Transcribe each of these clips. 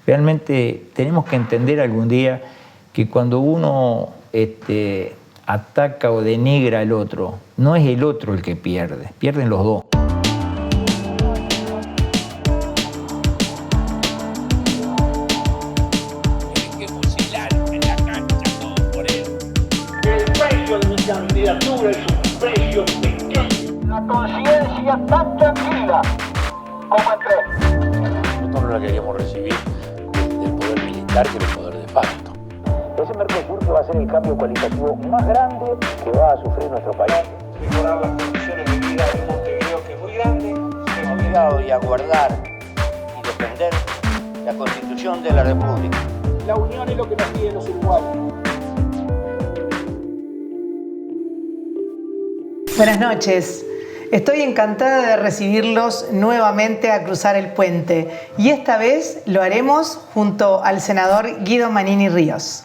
Realmente tenemos que entender algún día que cuando uno ataca o denigra al otro, no es el otro el que pierde, pierden los dos. Candidatura es un precio pequeño. La conciencia tan tranquila como entré. Nosotros no la queríamos recibir del poder militar que del poder de facto. Ese Mercosur que va a ser el cambio cualitativo más grande que va a sufrir nuestro país. Mejorar las condiciones de vida de Montevideo, que es muy grande. Hemos obligado y a guardar y defender la Constitución de la República. La unión es lo que nos piden los uruguayos. Buenas noches. Estoy encantada de recibirlos nuevamente a cruzar el puente y esta vez lo haremos junto al senador Guido Manini Ríos.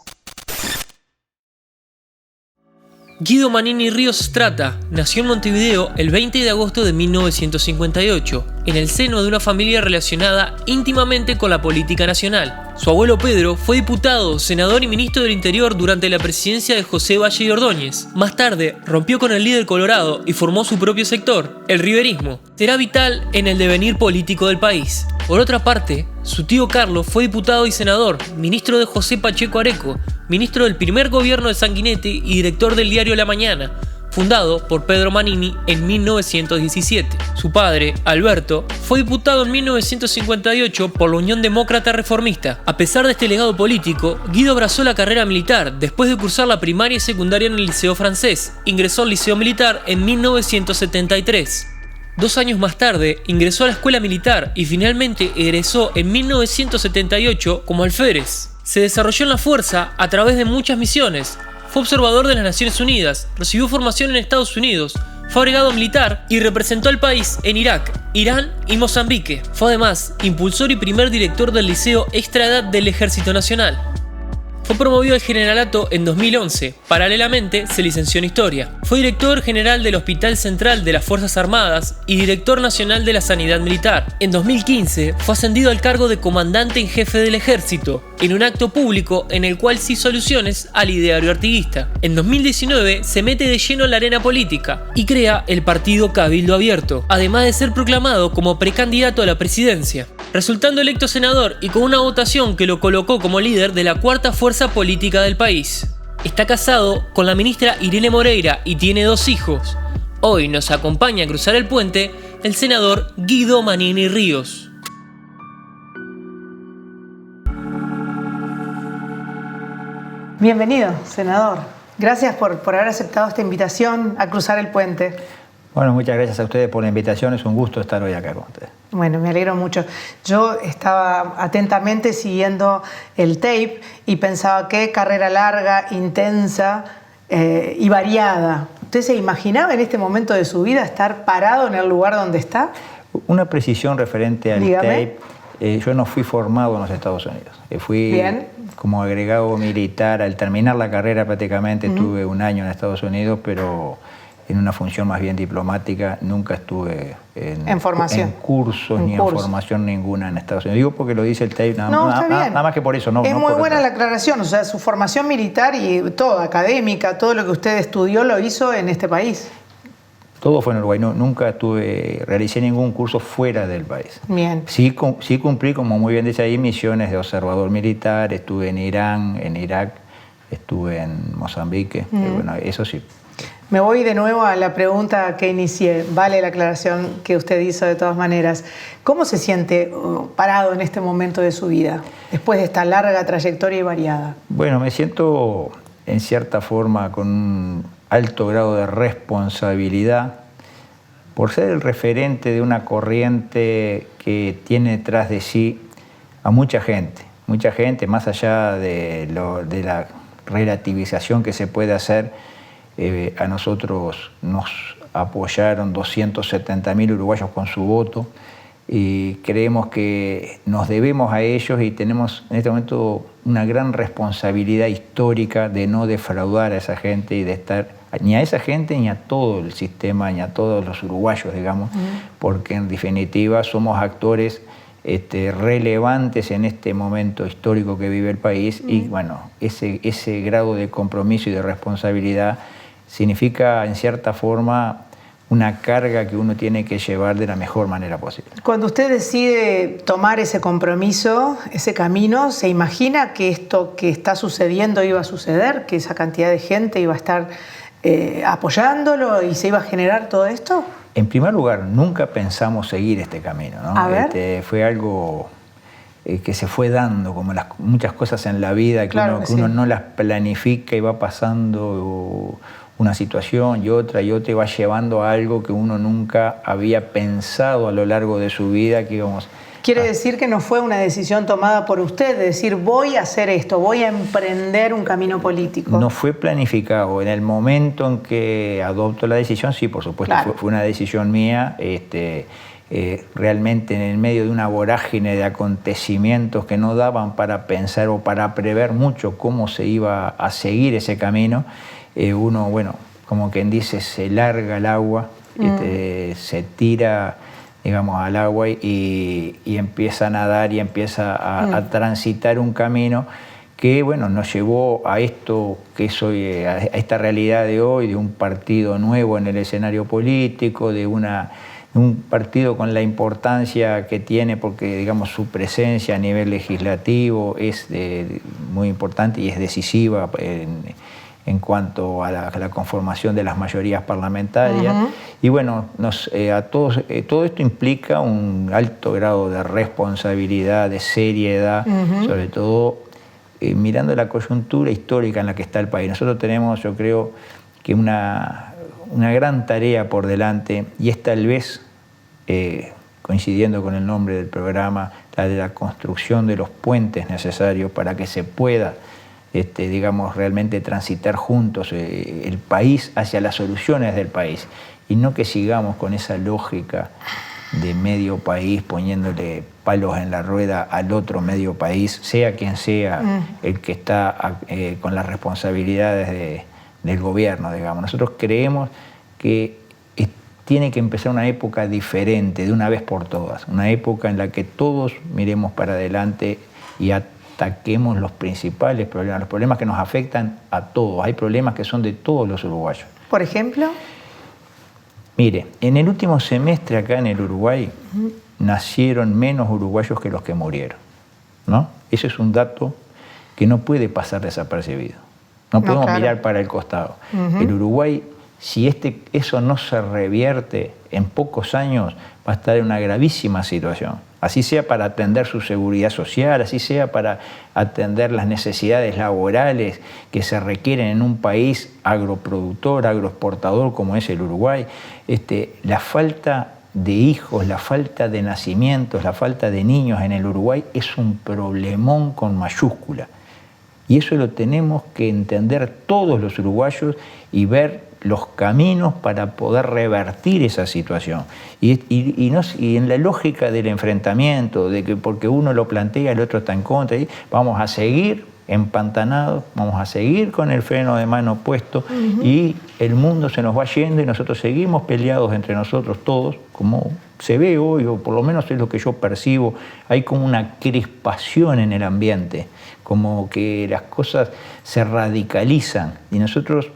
Guido Manini Ríos Strata nació en Montevideo el 20 de agosto de 1958, en el seno de una familia relacionada íntimamente con la política nacional. Su abuelo Pedro fue diputado, senador y ministro del Interior durante la presidencia de José Valle y Ordóñez. Más tarde, rompió con el líder colorado y formó su propio sector, el riverismo. Será vital en el devenir político del país. Por otra parte, su tío Carlos fue diputado y senador, ministro de José Pacheco Areco, ministro del primer gobierno de Sanguinetti y director del diario La Mañana, fundado por Pedro Manini en 1917. Su padre, Alberto, fue diputado en 1958 por la Unión Demócrata Reformista. A pesar de este legado político, Guido abrazó la carrera militar después de cursar la primaria y secundaria en el Liceo Francés. Ingresó al Liceo Militar en 1973. 2 años más tarde, ingresó a la Escuela Militar y finalmente egresó en 1978 como alférez. Se desarrolló en la fuerza a través de muchas misiones. Fue observador de las Naciones Unidas, recibió formación en Estados Unidos, fue agregado militar y representó al país en Irak, Irán y Mozambique. Fue además impulsor y primer director del Liceo Extraedad del Ejército Nacional. Fue promovido al generalato en 2011. Paralelamente, se licenció en Historia. Fue director general del Hospital Central de las Fuerzas Armadas y director nacional de la Sanidad Militar. En 2015, fue ascendido al cargo de comandante en jefe del Ejército, en un acto público en el cual se hizo alusiones al ideario artiguista. En 2019, se mete de lleno en la arena política y crea el partido Cabildo Abierto, además de ser proclamado como precandidato a la presidencia, resultando electo senador y con una votación que lo colocó como líder de la cuarta fuerza política del país. Está casado con la ministra Irene Moreira y tiene 2 hijos. Hoy nos acompaña a cruzar el puente el senador Guido Manini Ríos. Bienvenido, senador. Gracias por haber aceptado esta invitación a cruzar el puente. Bueno, muchas gracias a ustedes por la invitación. Es un gusto estar hoy acá con ustedes. Bueno, me alegro mucho. Yo estaba atentamente siguiendo el tape y pensaba qué carrera larga, intensa y variada. ¿Usted se imaginaba en este momento de su vida estar parado en el lugar donde está? Una precisión referente al Dígame. tape. Yo no fui formado en los Estados Unidos. Fui Bien. como agregado militar. Al terminar la carrera prácticamente tuve 1 año en Estados Unidos, pero en una función más bien diplomática. Nunca estuve en cursos ni en formación ninguna en Estados Unidos. Digo porque lo dice el tape, nada más que por eso. No, es no muy por buena otra. la aclaración. O sea, su formación militar y todo, académica, todo lo que usted estudió lo hizo en este país. Todo fue en Uruguay. Nunca realicé ningún curso fuera del país. Bien. Sí cumplí, como muy bien dice ahí, misiones de observador militar. Estuve en Irán, en Irak, estuve en Mozambique. Bueno, eso sí. Me voy de nuevo a la pregunta que inicié. Vale la aclaración que usted hizo de todas maneras. ¿Cómo se siente parado en este momento de su vida, después de esta larga trayectoria y variada? Bueno, me siento en cierta forma con un alto grado de responsabilidad por ser el referente de una corriente que tiene detrás de sí a mucha gente, más allá de la relativización que se puede hacer. A nosotros nos apoyaron 270.000 uruguayos con su voto y creemos que nos debemos a ellos y tenemos en este momento una gran responsabilidad histórica de no defraudar a esa gente y de estar ni a esa gente ni a todo el sistema, ni a todos los uruguayos, digamos, porque en definitiva somos actores relevantes en este momento histórico que vive el país y bueno, ese grado de compromiso y de responsabilidad significa en cierta forma una carga que uno tiene que llevar de la mejor manera posible. Cuando usted decide tomar ese compromiso, ese camino, ¿se imagina que esto que está sucediendo iba a suceder? ¿Que esa cantidad de gente iba a estar apoyándolo y se iba a generar todo esto? En primer lugar, nunca pensamos seguir este camino, ¿no? A ver. Fue algo que se fue dando, como muchas cosas en la vida, que uno no las planifica y va pasando una situación y otra, y va llevando a algo que uno nunca había pensado a lo largo de su vida que íbamos... Quiere decir que no fue una decisión tomada por usted, de decir voy a hacer esto, voy a emprender un camino político. No fue planificado. En el momento en que adopto la decisión, sí, por supuesto, claro, fue una decisión mía. Realmente en el medio de una vorágine de acontecimientos que no daban para pensar o para prever mucho cómo se iba a seguir ese camino, uno, bueno, como quien dice, se larga al agua, se tira, digamos, al agua y empieza a nadar y empieza a transitar un camino que, bueno, nos llevó a esto que soy, a esta realidad de hoy, de un partido nuevo en el escenario político, de un partido con la importancia que tiene, porque, digamos, su presencia a nivel legislativo es muy importante y es decisiva en cuanto a la conformación de las mayorías parlamentarias. Y bueno, todo esto implica un alto grado de responsabilidad, de seriedad, sobre todo mirando la coyuntura histórica en la que está el país. Nosotros tenemos, yo creo, que una gran tarea por delante, y es tal vez, coincidiendo con el nombre del programa, la de la construcción de los puentes necesarios para que se pueda digamos, realmente transitar juntos el país hacia las soluciones del país, y no que sigamos con esa lógica de medio país poniéndole palos en la rueda al otro medio país, sea quien sea el que está con las responsabilidades del gobierno, digamos. Nosotros creemos que tiene que empezar una época diferente, de una vez por todas, una época en la que todos miremos para adelante y ataquemos los principales problemas, los problemas que nos afectan a todos. Hay problemas que son de todos los uruguayos. ¿Por ejemplo? Mire, en el último semestre acá en el Uruguay nacieron menos uruguayos que los que murieron, ¿no? Ese es un dato que no puede pasar desapercibido. No podemos mirar para el costado. El Uruguay, si eso no se revierte, en pocos años va a estar en una gravísima situación. Así sea para atender su seguridad social, así sea para atender las necesidades laborales que se requieren en un país agroproductor, agroexportador como es el Uruguay. La falta de hijos, la falta de nacimientos, la falta de niños en el Uruguay es un problemón con mayúscula. Y eso lo tenemos que entender todos los uruguayos y ver los caminos para poder revertir esa situación. Y en la lógica del enfrentamiento, de que porque uno lo plantea, el otro está en contra, y vamos a seguir empantanados, vamos a seguir con el freno de mano puesto y el mundo se nos va yendo y nosotros seguimos peleados entre nosotros todos, como se ve hoy, o por lo menos es lo que yo percibo. Hay como una crispación en el ambiente, como que las cosas se radicalizan y nosotros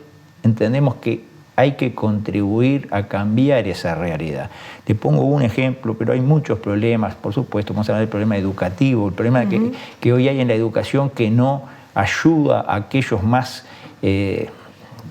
entendemos que hay que contribuir a cambiar esa realidad. Te pongo un ejemplo, pero hay muchos problemas, por supuesto, vamos a hablar del problema educativo, el problema que hoy hay en la educación que no ayuda a aquellos más,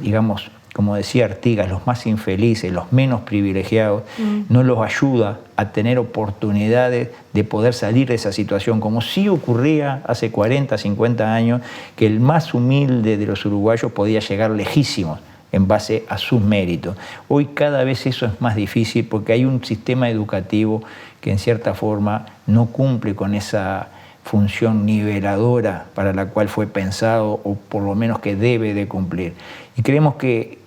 digamos, como decía Artigas, los más infelices, los menos privilegiados, no los ayuda a tener oportunidades de poder salir de esa situación, como sí ocurría hace 40, 50 años, que el más humilde de los uruguayos podía llegar lejísimos en base a sus méritos. Hoy cada vez eso es más difícil porque hay un sistema educativo que en cierta forma no cumple con esa función niveladora para la cual fue pensado, o por lo menos que debe de cumplir. Y creemos que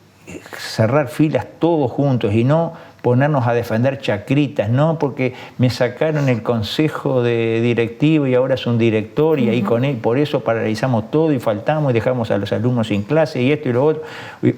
cerrar filas todos juntos y no ponernos a defender chacritas, no porque me sacaron el consejo de directivo y ahora es un director y ahí con él, por eso paralizamos todo y faltamos y dejamos a los alumnos sin clase y esto y lo otro,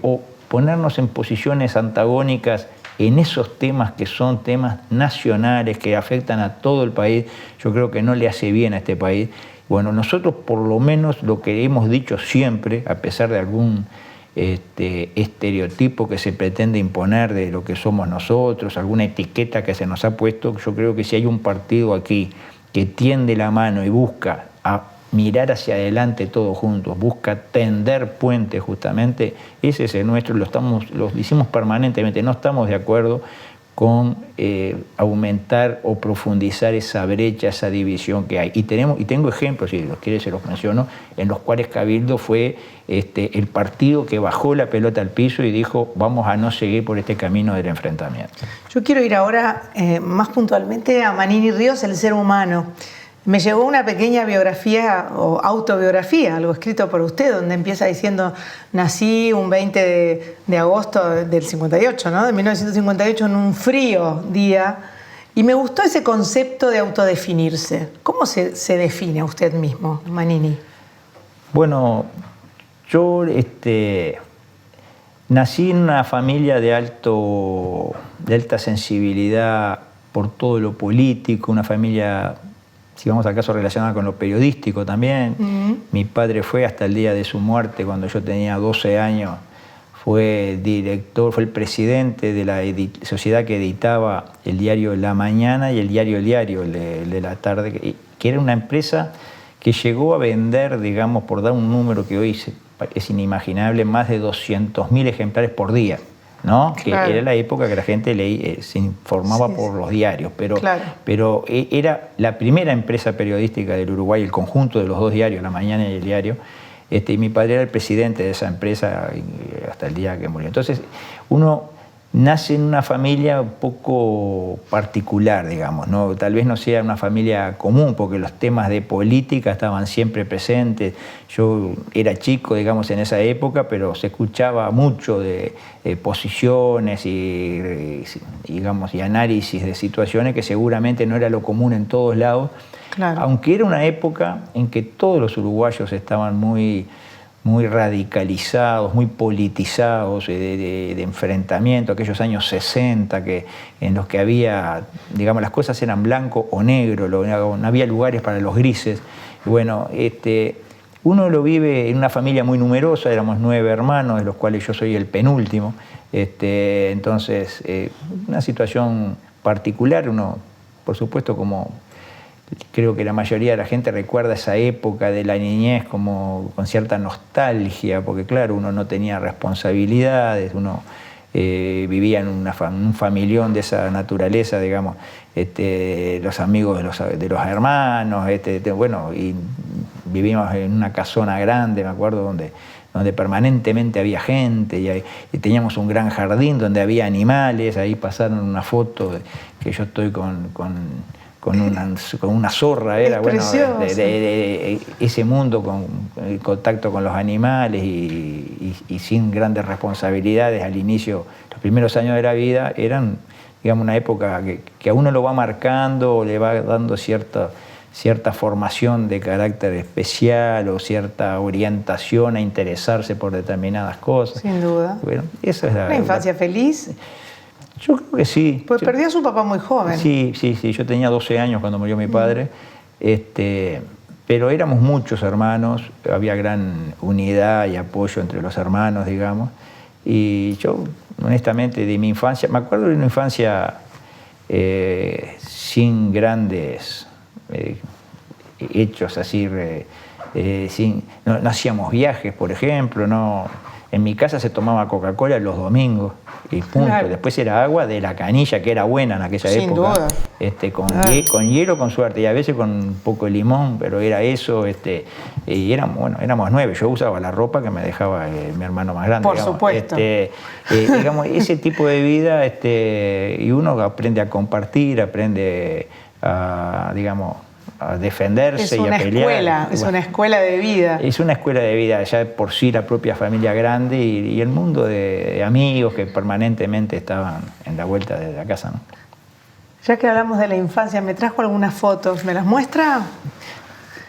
o ponernos en posiciones antagónicas en esos temas que son temas nacionales, que afectan a todo el país, yo creo que no le hace bien a este país. Bueno, nosotros por lo menos lo que hemos dicho siempre, a pesar de algún estereotipo que se pretende imponer de lo que somos nosotros, alguna etiqueta que se nos ha puesto, yo creo que si hay un partido aquí que tiende la mano y busca a mirar hacia adelante todos juntos, busca tender puentes justamente, ese es el nuestro, lo decimos permanentemente, no estamos de acuerdo con aumentar o profundizar esa brecha, esa división que hay. Y tengo ejemplos, si los quiere se los menciono, en los cuales Cabildo fue el partido que bajó la pelota al piso y dijo vamos a no seguir por este camino del enfrentamiento. Yo quiero ir ahora más puntualmente a Manini Ríos, el ser humano. Me llegó una pequeña biografía o autobiografía, algo escrito por usted, donde empieza diciendo, nací un 20 de agosto del 58, ¿no? De 1958, en un frío día. Y me gustó ese concepto de autodefinirse. ¿Cómo se define a usted mismo, Manini? Bueno, yo nací en una familia de alta sensibilidad por todo lo político, una familia, si vamos al caso, relacionada con lo periodístico también. Mi padre fue hasta el día de su muerte, cuando yo tenía 12 años, fue director, fue el presidente de la sociedad que editaba el diario La Mañana y el diario El Diario, el de la tarde, que era una empresa que llegó a vender, digamos, por dar un número que hoy es inimaginable, más de 200.000 ejemplares por día, ¿no? Claro. Que era la época que la gente se informaba por los diarios, pero era la primera empresa periodística del Uruguay, el conjunto de los dos diarios, La Mañana y El Diario, y mi padre era el presidente de esa empresa hasta el día que murió. Entonces, uno nace en una familia un poco particular, digamos, ¿no? Tal vez no sea una familia común, porque los temas de política estaban siempre presentes. Yo era chico, digamos, en esa época, pero se escuchaba mucho de posiciones y análisis de situaciones que seguramente no era lo común en todos lados. Claro. Aunque era una época en que todos los uruguayos estaban muy radicalizados, muy politizados, de enfrentamiento, aquellos años 60 en los que había, digamos, las cosas eran blanco o negro, no había lugares para los grises. Y bueno, uno lo vive en una familia muy numerosa, éramos 9 hermanos, de los cuales yo soy el penúltimo. Entonces, una situación particular, uno, por supuesto, como creo que la mayoría de la gente recuerda esa época de la niñez como con cierta nostalgia, porque claro, uno no tenía responsabilidades, uno vivía en un familión de esa naturaleza, digamos, los amigos de los hermanos, bueno, y vivimos en una casona grande, me acuerdo, donde permanentemente había gente y teníamos un gran jardín donde había animales. Ahí pasaron una foto que yo estoy con una zorra, era bueno, de ese mundo con el contacto con los animales y sin grandes responsabilidades al inicio. Los primeros años de la vida eran, digamos, una época que a uno lo va marcando, le va dando cierta formación de carácter especial o cierta orientación a interesarse por determinadas cosas. Sin duda. Bueno, eso es ¿Una infancia feliz? Yo creo que sí. Pues perdió a su papá muy joven. Sí. Yo tenía 12 años cuando murió mi padre. Pero éramos muchos hermanos, había gran unidad y apoyo entre los hermanos, digamos. Y yo, honestamente, de mi infancia, me acuerdo de una infancia sin grandes hechos así, no hacíamos viajes, por ejemplo, en mi casa se tomaba Coca-Cola los domingos y punto. Claro. Después era agua de la canilla, que era buena en aquella Sin época. Duda. Con hielo, con suerte, y a veces con un poco de limón, pero era eso. Y éramos 9. Yo usaba la ropa que me dejaba mi hermano más grande. Por supuesto. Digamos, ese tipo de vida, y uno aprende a compartir, aprende a, digamos, a defenderse y a pelear. Es una escuela de vida. Es una escuela de vida, ya por sí la propia familia grande y el mundo de amigos que permanentemente estaban en la vuelta de la casa, ¿no? Ya que hablamos de la infancia, me trajo algunas fotos, ¿me las muestra?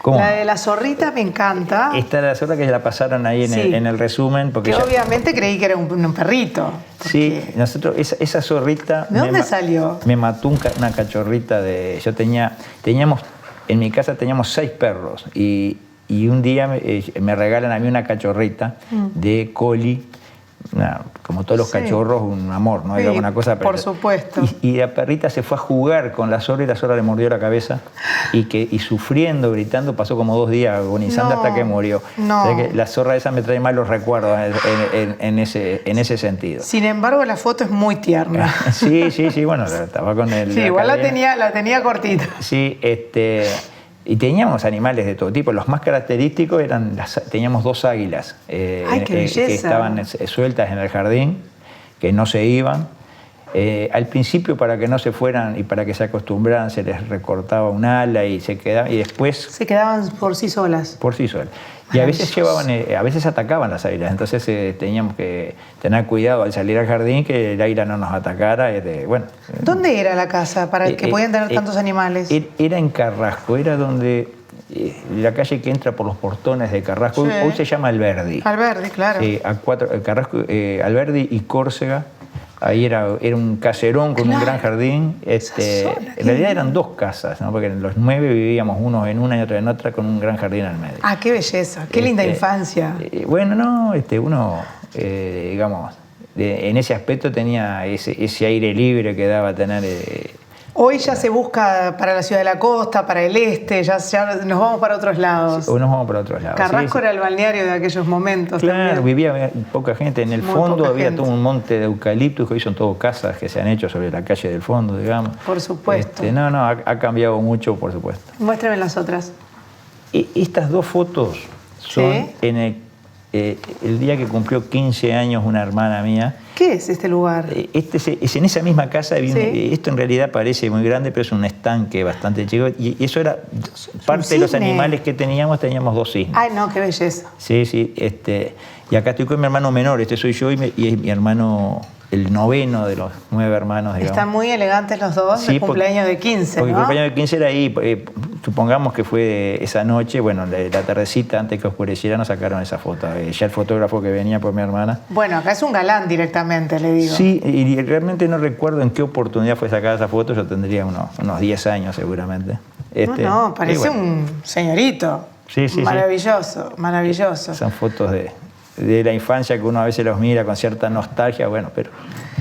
¿Cómo? La de la zorrita me encanta. Esta era la zorra que la pasaron ahí en el resumen. Porque que obviamente creí que era un perrito. Sí, nosotros, esa zorrita... ¿De dónde salió? Me mató una cachorrita de... En mi casa teníamos 6 perros y un día me regalan a mí una cachorrita de Collie. Como todos los cachorros, un amor, ¿no? Sí, Era una cosa, por supuesto. Y la perrita se fue a jugar con la zorra y la zorra le mordió la cabeza y sufriendo, gritando, pasó como 2 días agonizando hasta que murió. No. O sea que la zorra esa me trae malos recuerdos en ese sentido. Sin embargo, la foto es muy tierna. Sí, bueno, estaba con el... Sí, igual la tenía cortita. Sí, y teníamos animales de todo tipo. Los más característicos teníamos 2 águilas ¡Ay, qué belleza! que estaban sueltas en el jardín, que no se iban. Al principio, para que no se fueran y para que se acostumbraran, se les recortaba un ala y se quedaban, y después... Se quedaban por sí solas. Por sí solas. Y a veces atacaban las águilas, entonces teníamos que tener cuidado al salir al jardín que el águila no nos atacara. ¿Dónde era la casa para que podían tener tantos animales? Era en Carrasco, era donde la calle que entra por los portones de Carrasco, Sí. hoy se llama Alberdi. Alberdi, claro. Carrasco, Alberdi y Córcega. Ahí era un caserón con un gran jardín. En realidad eran 2 casas, ¿no? Porque los 9 vivíamos unos en una y otros en otra con un gran jardín al medio. Ah, qué belleza, qué linda infancia. Uno, digamos, en ese aspecto tenía ese aire libre que daba tener... Hoy ya se busca para la ciudad de la costa, para el este, ya nos vamos para otros lados. Hoy nos vamos para otros lados. Carrasco era el balneario de aquellos momentos. Claro, también. Vivía poca gente. En el fondo había todo un monte de eucaliptos, que hoy son todo casas que se han hecho sobre la calle del fondo, digamos. Por supuesto. Ha cambiado mucho, por supuesto. Muéstrame las otras. Estas 2 fotos son ¿Sí? en el día que cumplió 15 años una hermana mía. ¿Qué es este lugar? Es en esa misma casa. Sí. Esto en realidad parece muy grande, pero es un estanque bastante chico. Y eso era parte de los animales que teníamos 2 cisnes. Ay, no, qué belleza. Sí. Y acá estoy con mi hermano menor, soy yo y es mi hermano, el 9º de los 9 hermanos, digamos. Están muy elegantes los dos, Sí, el cumpleaños de 15, porque ¿no? el cumpleaños de 15 era ahí, supongamos que fue esa noche, la tardecita, antes que oscureciera, nos sacaron esa foto. Ya el fotógrafo que venía por mi hermana. Bueno, acá es un galán directamente, le digo. Sí, y realmente no recuerdo en qué oportunidad fue sacada esa foto, yo tendría unos 10 años seguramente. No, parece un señorito. Sí. Maravilloso, maravilloso. Son fotos de la infancia que uno a veces los mira con cierta nostalgia, pero...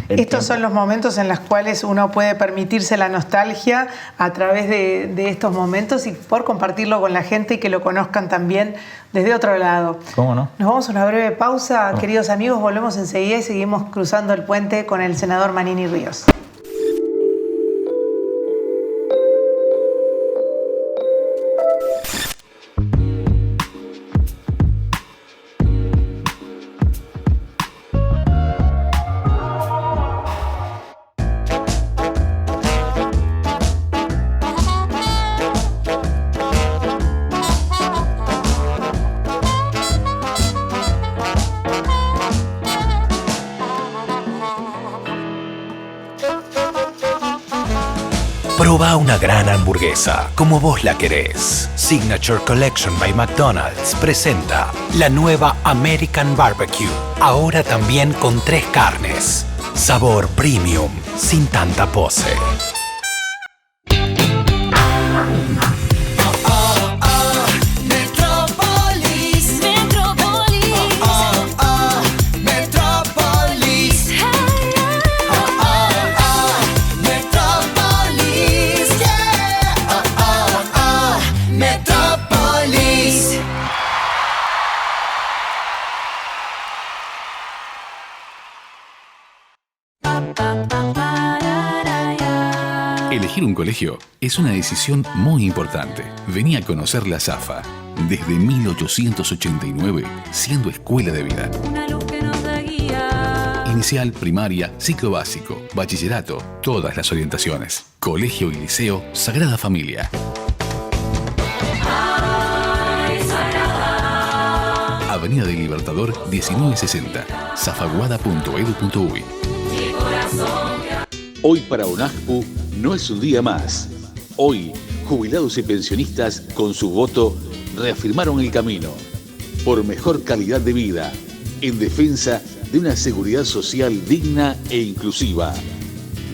Estos son los momentos en los cuales uno puede permitirse la nostalgia a través de estos momentos y por compartirlo con la gente y que lo conozcan también desde otro lado. ¿Cómo no? Nos vamos a una breve pausa, queridos amigos, volvemos enseguida y seguimos cruzando el puente con el senador Manini Ríos. Proba una gran hamburguesa, como vos la querés. Signature Collection by McDonald's presenta la nueva American Barbecue. Ahora también con 3 carnes. Sabor premium, sin tanta pose. Elegir un colegio es una decisión muy importante. Vení a conocer la SAFA. Desde 1889, siendo escuela de vida. Inicial, primaria, ciclo básico, bachillerato, todas las orientaciones. Colegio y Liceo Sagrada Familia. Avenida del Libertador 1960, zafaguada.edu.uy. Hoy para UNASPU no es un día más. Hoy jubilados y pensionistas, con su voto, reafirmaron el camino por mejor calidad de vida, en defensa de una seguridad social digna e inclusiva.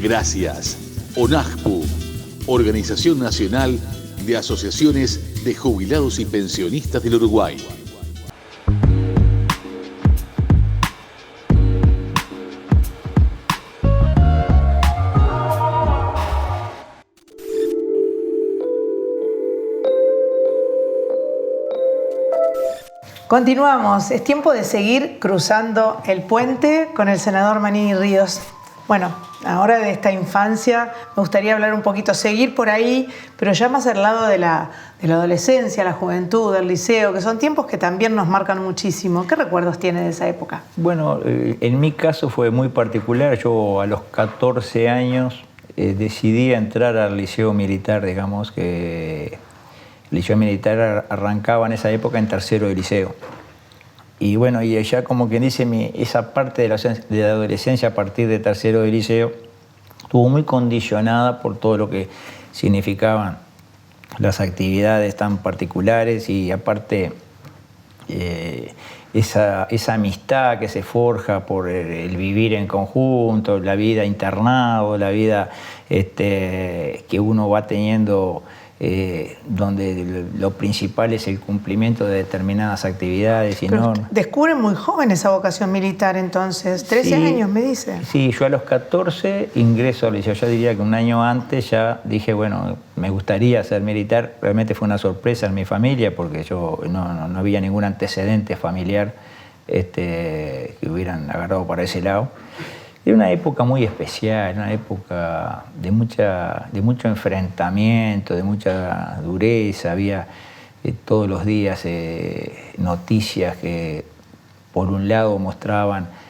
Gracias, ONAJPU, Organización Nacional de Asociaciones de Jubilados y Pensionistas del Uruguay. Continuamos. Es tiempo de seguir cruzando el puente con el senador Manini Ríos. Bueno, ahora de esta infancia me gustaría hablar un poquito, seguir por ahí, pero ya más al lado de la adolescencia, la juventud, del liceo, que son tiempos que también nos marcan muchísimo. ¿Qué recuerdos tiene de esa época? Bueno, en mi caso fue muy particular. Yo a los 14 años decidí entrar al liceo militar, digamos, que el liceo militar arrancaba en esa época en tercero de liceo. Y bueno, y ya como quien dice, esa parte de la adolescencia a partir de tercero de liceo estuvo muy condicionada por todo lo que significaban las actividades tan particulares y aparte esa amistad que se forja por el vivir en conjunto, la vida internado, la vida que uno va teniendo, donde lo principal es el cumplimiento de determinadas actividades y normas. Descubren muy joven esa vocación militar entonces, 13 años me dice. Sí, yo a los 14 ingreso al liceo. Yo diría que un año antes ya dije, bueno, me gustaría ser militar. Realmente fue una sorpresa en mi familia porque yo no había ningún antecedente familiar que hubieran agarrado para ese lado. Era una época muy especial, una época de mucho enfrentamiento, de mucha dureza. Había todos los días noticias que por un lado mostraban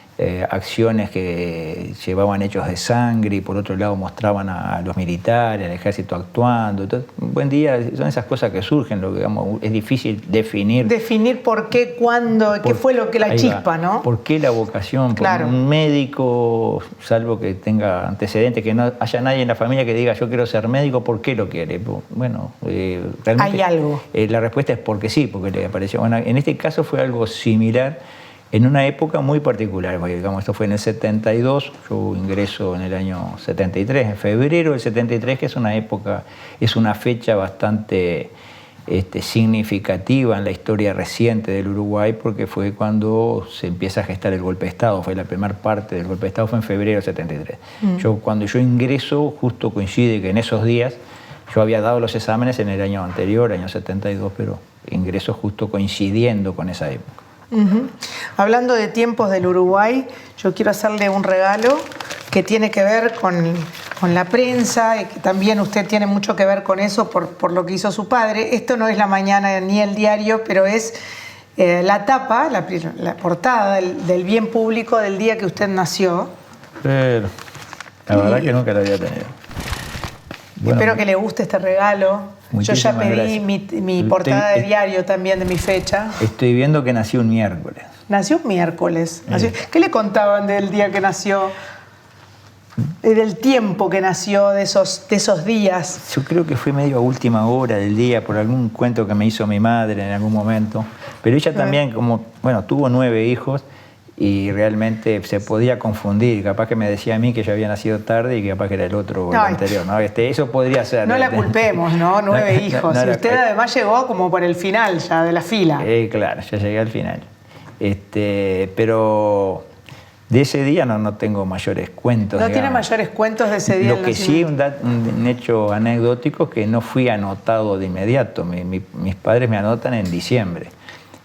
acciones que llevaban hechos de sangre y por otro lado mostraban a los militares, al ejército actuando. Entonces, un buen día, son esas cosas que surgen, lo que, digamos, es difícil definir. Definir por qué, cuándo, qué fue lo que la chispa, ¿no? ¿Por qué la vocación? Claro. Un médico, salvo que tenga antecedentes, que no haya nadie en la familia que diga yo quiero ser médico, ¿por qué lo quiere? Bueno, realmente hay algo. La respuesta es porque sí, porque le apareció. Bueno, en este caso fue algo similar. En una época muy particular, porque digamos, esto fue en el 72, yo ingreso en el año 73, en febrero del 73, que es una época, es una fecha bastante significativa en la historia reciente del Uruguay, porque fue cuando se empieza a gestar el golpe de Estado, fue la primera parte del golpe de Estado, fue en febrero del 73. Cuando yo ingreso, justo coincide que en esos días, yo había dado los exámenes en el año anterior, año 72, pero ingreso justo coincidiendo con esa época. Hablando de tiempos del Uruguay, yo quiero hacerle un regalo que tiene que ver con la prensa y que también usted tiene mucho que ver con eso por lo que hizo su padre. Esto no es La Mañana ni el diario, pero es la tapa, la portada del bien público del día que usted nació. Pero la verdad que nunca lo había tenido. Bueno, espero que le guste este regalo. Yo ya pedí mi portada de diario también de mi fecha. Estoy viendo que nació un miércoles. Nació un miércoles. ¿Qué le contaban del día que nació? Del tiempo que nació, de esos días. Yo creo que fue medio a última hora del día, por algún cuento que me hizo mi madre en algún momento. Pero ella también, tuvo 9 hijos. Y realmente se podía confundir, capaz que me decía a mí que yo había nacido tarde y capaz que era el otro, el anterior, ¿no? Eso podría ser. No la culpemos, ¿no? 9 hijos. Y usted además llegó como por el final ya de la fila. Claro, ya llegué al final. Pero de ese día no tengo mayores cuentos. ¿No tiene mayores cuentos de ese día? Lo que sí, un hecho anecdótico, que no fui anotado de inmediato. Mis padres me anotan en diciembre.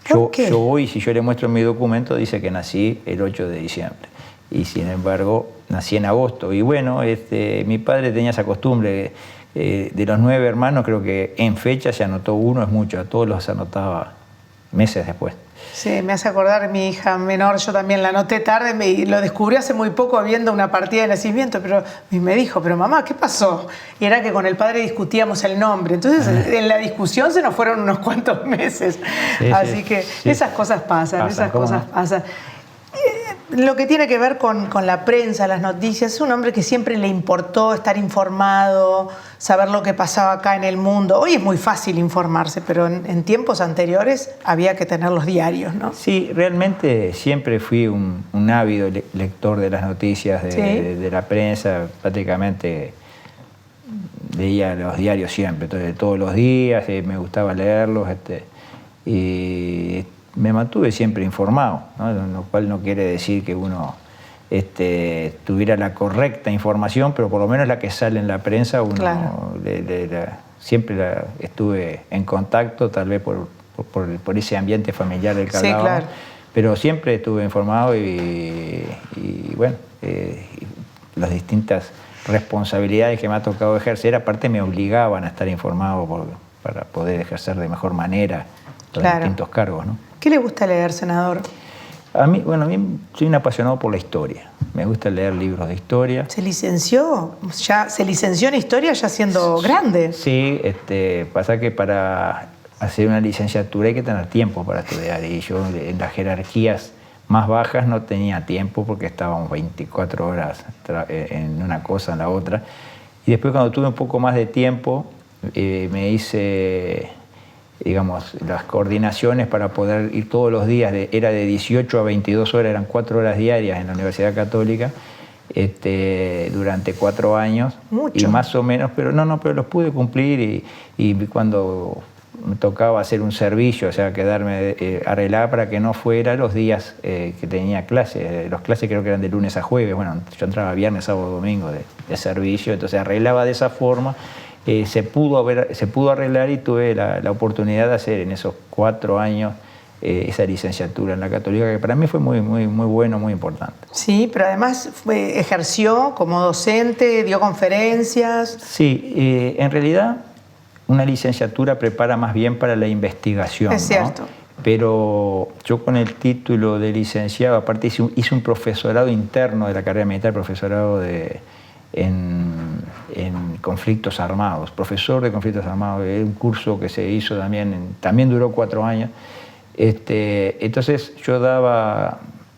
Yo hoy, si yo le muestro mi documento, dice que nací el 8 de diciembre. Y sin embargo, nací en agosto. Y bueno, mi padre tenía esa costumbre. De los 9 hermanos, creo que en fecha se anotó uno, es mucho. A todos los anotaba meses después. Sí, me hace acordar mi hija menor, yo también la anoté tarde, lo descubrí hace muy poco viendo una partida de nacimiento, pero me dijo, pero mamá, ¿qué pasó? Y era que con el padre discutíamos el nombre, entonces en la discusión se nos fueron unos cuantos meses, así que esas cosas pasan, esas cosas pasan. lo que tiene que ver con la prensa, las noticias, es un hombre que siempre le importó estar informado, saber lo que pasaba acá en el mundo. Hoy es muy fácil informarse, pero en tiempos anteriores había que tener los diarios, ¿no? Sí, realmente siempre fui un ávido lector de las noticias, de la prensa, prácticamente leía los diarios siempre, todos los días, me gustaba leerlos, y me mantuve siempre informado, ¿no? Lo cual no quiere decir que uno tuviera la correcta información, pero por lo menos la que sale en la prensa, uno claro. Siempre estuve en contacto, tal vez por ese ambiente familiar del que hablábamos, claro. Pero siempre estuve informado y bueno, las distintas responsabilidades que me ha tocado ejercer, aparte me obligaban a estar informado para poder ejercer de mejor manera los claro. distintos cargos, ¿no? ¿Qué le gusta leer, senador? A mí soy un apasionado por la historia. Me gusta leer libros de historia. ¿Se licenció? ¿Se licenció en historia ya siendo grande? Sí, pasa que para hacer una licenciatura hay que tener tiempo para estudiar. Y yo en las jerarquías más bajas no tenía tiempo porque estábamos 24 horas en una cosa, en la otra. Y después cuando tuve un poco más de tiempo, me hice, digamos, las coordinaciones para poder ir todos los días, era de 18 a 22 horas, eran 4 horas diarias en la Universidad Católica, durante 4 años. Mucho. Y más o menos, pero pero los pude cumplir y cuando me tocaba hacer un servicio, o sea, quedarme arreglar para que no fuera los días que tenía clases. Las clases creo que eran de lunes a jueves, bueno, yo entraba viernes, sábado, domingo de servicio, entonces arreglaba de esa forma. Se pudo arreglar y tuve la oportunidad de hacer en esos 4 años esa licenciatura en la Católica, que para mí fue muy, muy, muy bueno, muy importante. Sí, pero además ejerció como docente, dio conferencias. Sí, en realidad una licenciatura prepara más bien para la investigación. Es cierto. ¿no? Pero yo con el título de licenciado, aparte hice un profesorado interno de la carrera militar, profesorado en conflictos armados, profesor de conflictos armados, es un curso que se hizo también duró 4 años. Entonces yo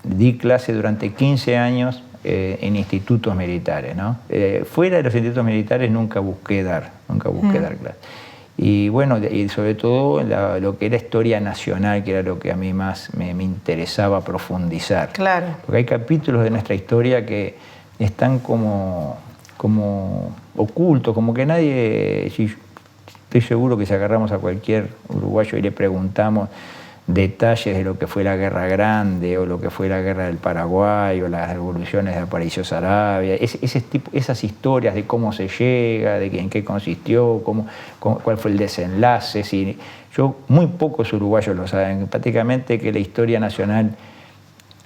di clase durante 15 años en institutos militares, ¿no? Fuera de los institutos militares nunca busqué dar clases. Y bueno, y sobre todo lo que era historia nacional, que era lo que a mí más me interesaba profundizar. Claro. Porque hay capítulos de nuestra historia que están como ocultos, como que nadie... Estoy seguro que si agarramos a cualquier uruguayo y le preguntamos detalles de lo que fue la Guerra Grande o lo que fue la Guerra del Paraguay o las revoluciones de Aparicio Saravia, esas historias de cómo se llega, de en qué consistió, cuál fue el desenlace. Muy pocos uruguayos lo saben. Prácticamente que la historia nacional,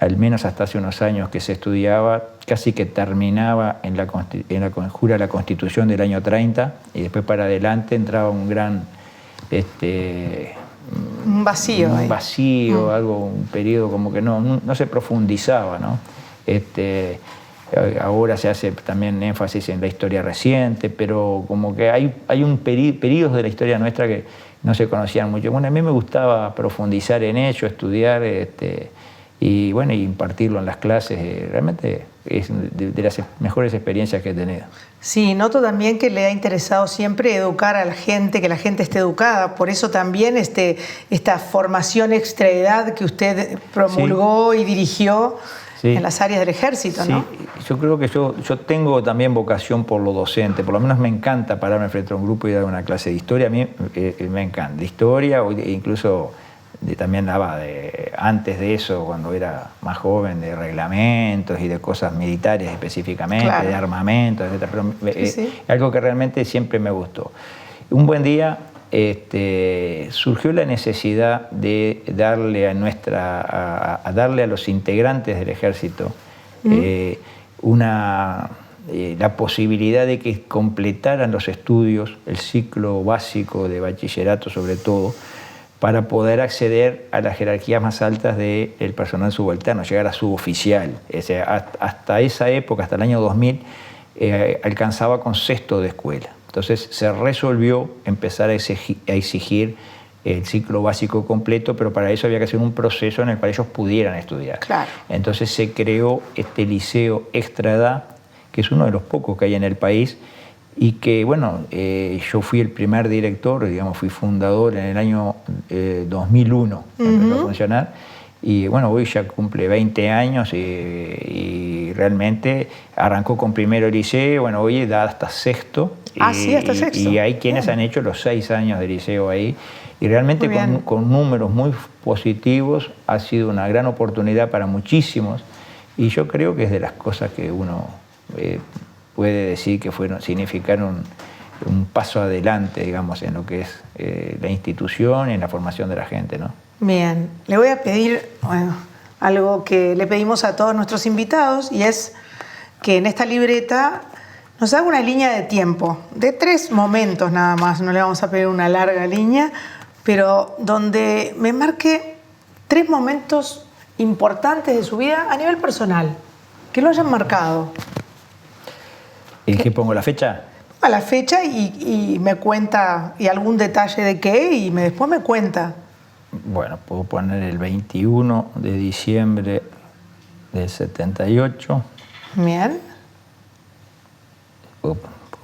al menos hasta hace unos años que se estudiaba, casi que terminaba en la conjura de la Constitución del año 30 y después para adelante entraba un gran... un vacío. Un periodo como que no se profundizaba, ¿no? Ahora se hace también énfasis en la historia reciente, pero como que hay un periodos de la historia nuestra que no se conocían mucho. Bueno, a mí me gustaba profundizar en ello, estudiar, y bueno, impartirlo en las clases. Realmente es de las mejores experiencias que he tenido. Sí, noto también que le ha interesado siempre educar a la gente, que la gente esté educada. Por eso también esta formación extraedad que usted promulgó y dirigió en las áreas del ejército, ¿no? Sí, yo creo que yo tengo también vocación por lo docente. Por lo menos me encanta pararme frente a un grupo y dar una clase de historia. A mí me encanta. De historia, incluso... también daba antes de eso, cuando era más joven, de reglamentos y de cosas militares específicamente, claro, de armamentos, etc. Pero algo que realmente siempre me gustó. Un buen día surgió la necesidad de darle a los integrantes del ejército la posibilidad de que completaran los estudios, el ciclo básico de bachillerato sobre todo, para poder acceder a las jerarquías más altas del personal subalterno, llegar a suboficial. Hasta esa época, hasta el año 2000, alcanzaba con 6º de escuela. Entonces se resolvió empezar a exigir el ciclo básico completo, pero para eso había que hacer un proceso en el cual ellos pudieran estudiar. Claro. Entonces se creó este liceo extra edad, que es uno de los pocos que hay en el país, y que, bueno, yo fui el primer director, digamos, fui fundador en el año 2001, empezó a funcionar, y bueno, hoy ya cumple 20 años y realmente arrancó con primero liceo, bueno, hoy da hasta sexto. Sí, hasta sexto. Y hay quienes han hecho los 6 años de liceo ahí, y realmente con números muy positivos ha sido una gran oportunidad para muchísimos, y yo creo que es de las cosas que uno puede decir que significaron un paso adelante, digamos, en lo que es la institución y en la formación de la gente, ¿no? Bien, le voy a pedir algo que le pedimos a todos nuestros invitados, y es que en esta libreta nos haga una línea de tiempo, de 3 momentos nada más, no le vamos a pedir una larga línea, pero donde me marque 3 momentos importantes de su vida a nivel personal, que lo hayan marcado. ¿Qué pongo, la fecha? A la fecha y me cuenta, y algún detalle de qué, y después me cuenta. Bueno, puedo poner el 21 de diciembre del 78. Bien. Puedo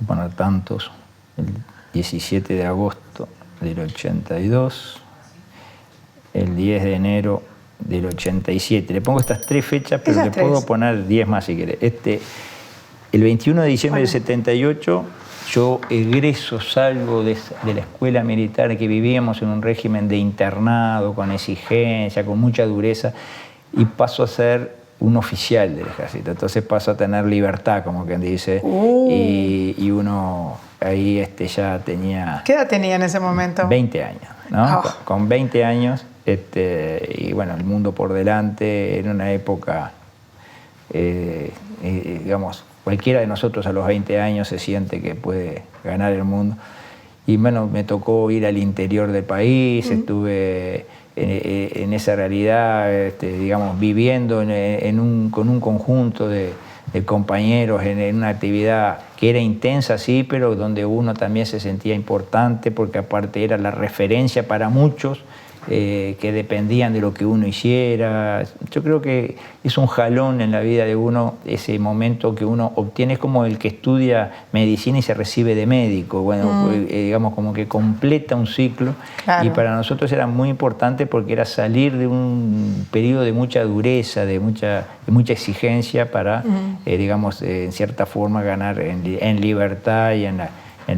poner tantos. El 17 de agosto del 82. El 10 de enero del 87. Le pongo estas 3 fechas, pero le puedo poner 10 más si quiere. El 21 de diciembre del 78, yo egreso, salgo de la escuela militar, que vivíamos en un régimen de internado, con exigencia, con mucha dureza, y paso a ser un oficial del ejército. Entonces paso a tener libertad, como quien dice, y uno ahí ya tenía... ¿Qué edad tenía en ese momento? 20 años, ¿no? Con 20 años, y bueno, el mundo por delante, en una época, digamos, cualquiera de nosotros a los 20 años se siente que puede ganar el mundo. Y bueno, me tocó ir al interior del país, estuve en esa realidad, digamos, viviendo con un conjunto de compañeros en una actividad que era intensa, sí, pero donde uno también se sentía importante, porque aparte era la referencia para muchos que dependían de lo que uno hiciera. Yo creo que es un jalón en la vida de uno, ese momento que uno obtiene, es como el que estudia medicina y se recibe de médico. Bueno, digamos, como que completa un ciclo. Claro. Y para nosotros era muy importante porque era salir de un periodo de mucha dureza, de mucha exigencia para, digamos, en cierta forma ganar en libertad y en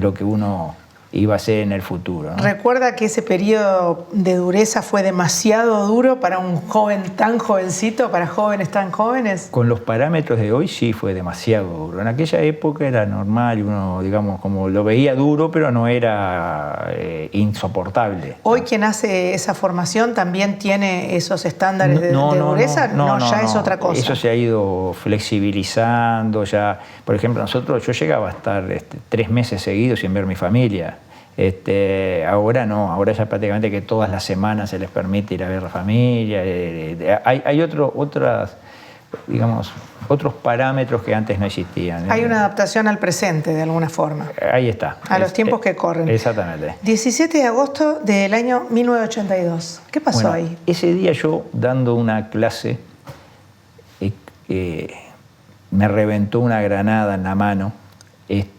lo que uno iba a ser en el futuro, ¿no? ¿Recuerda que ese periodo de dureza fue demasiado duro para un joven tan jovencito, para jóvenes tan jóvenes? Con los parámetros de hoy sí fue demasiado duro. En aquella época era normal, uno, digamos, como lo veía duro, pero no era insoportable. ¿Hoy quien hace esa formación también tiene esos estándares de dureza? No, es otra cosa. Eso se ha ido flexibilizando ya. Por ejemplo, yo llegaba a estar 3 meses seguidos sin ver a mi familia. Ahora no, ahora ya prácticamente que todas las semanas se les permite ir a ver a la familia. Hay otros parámetros que antes no existían. Hay una adaptación al presente, de alguna forma. Ahí está. A los tiempos que corren. Exactamente. 17 de agosto del año 1982. ¿Qué pasó ahí? Ese día yo, dando una clase, me reventó una granada en la mano.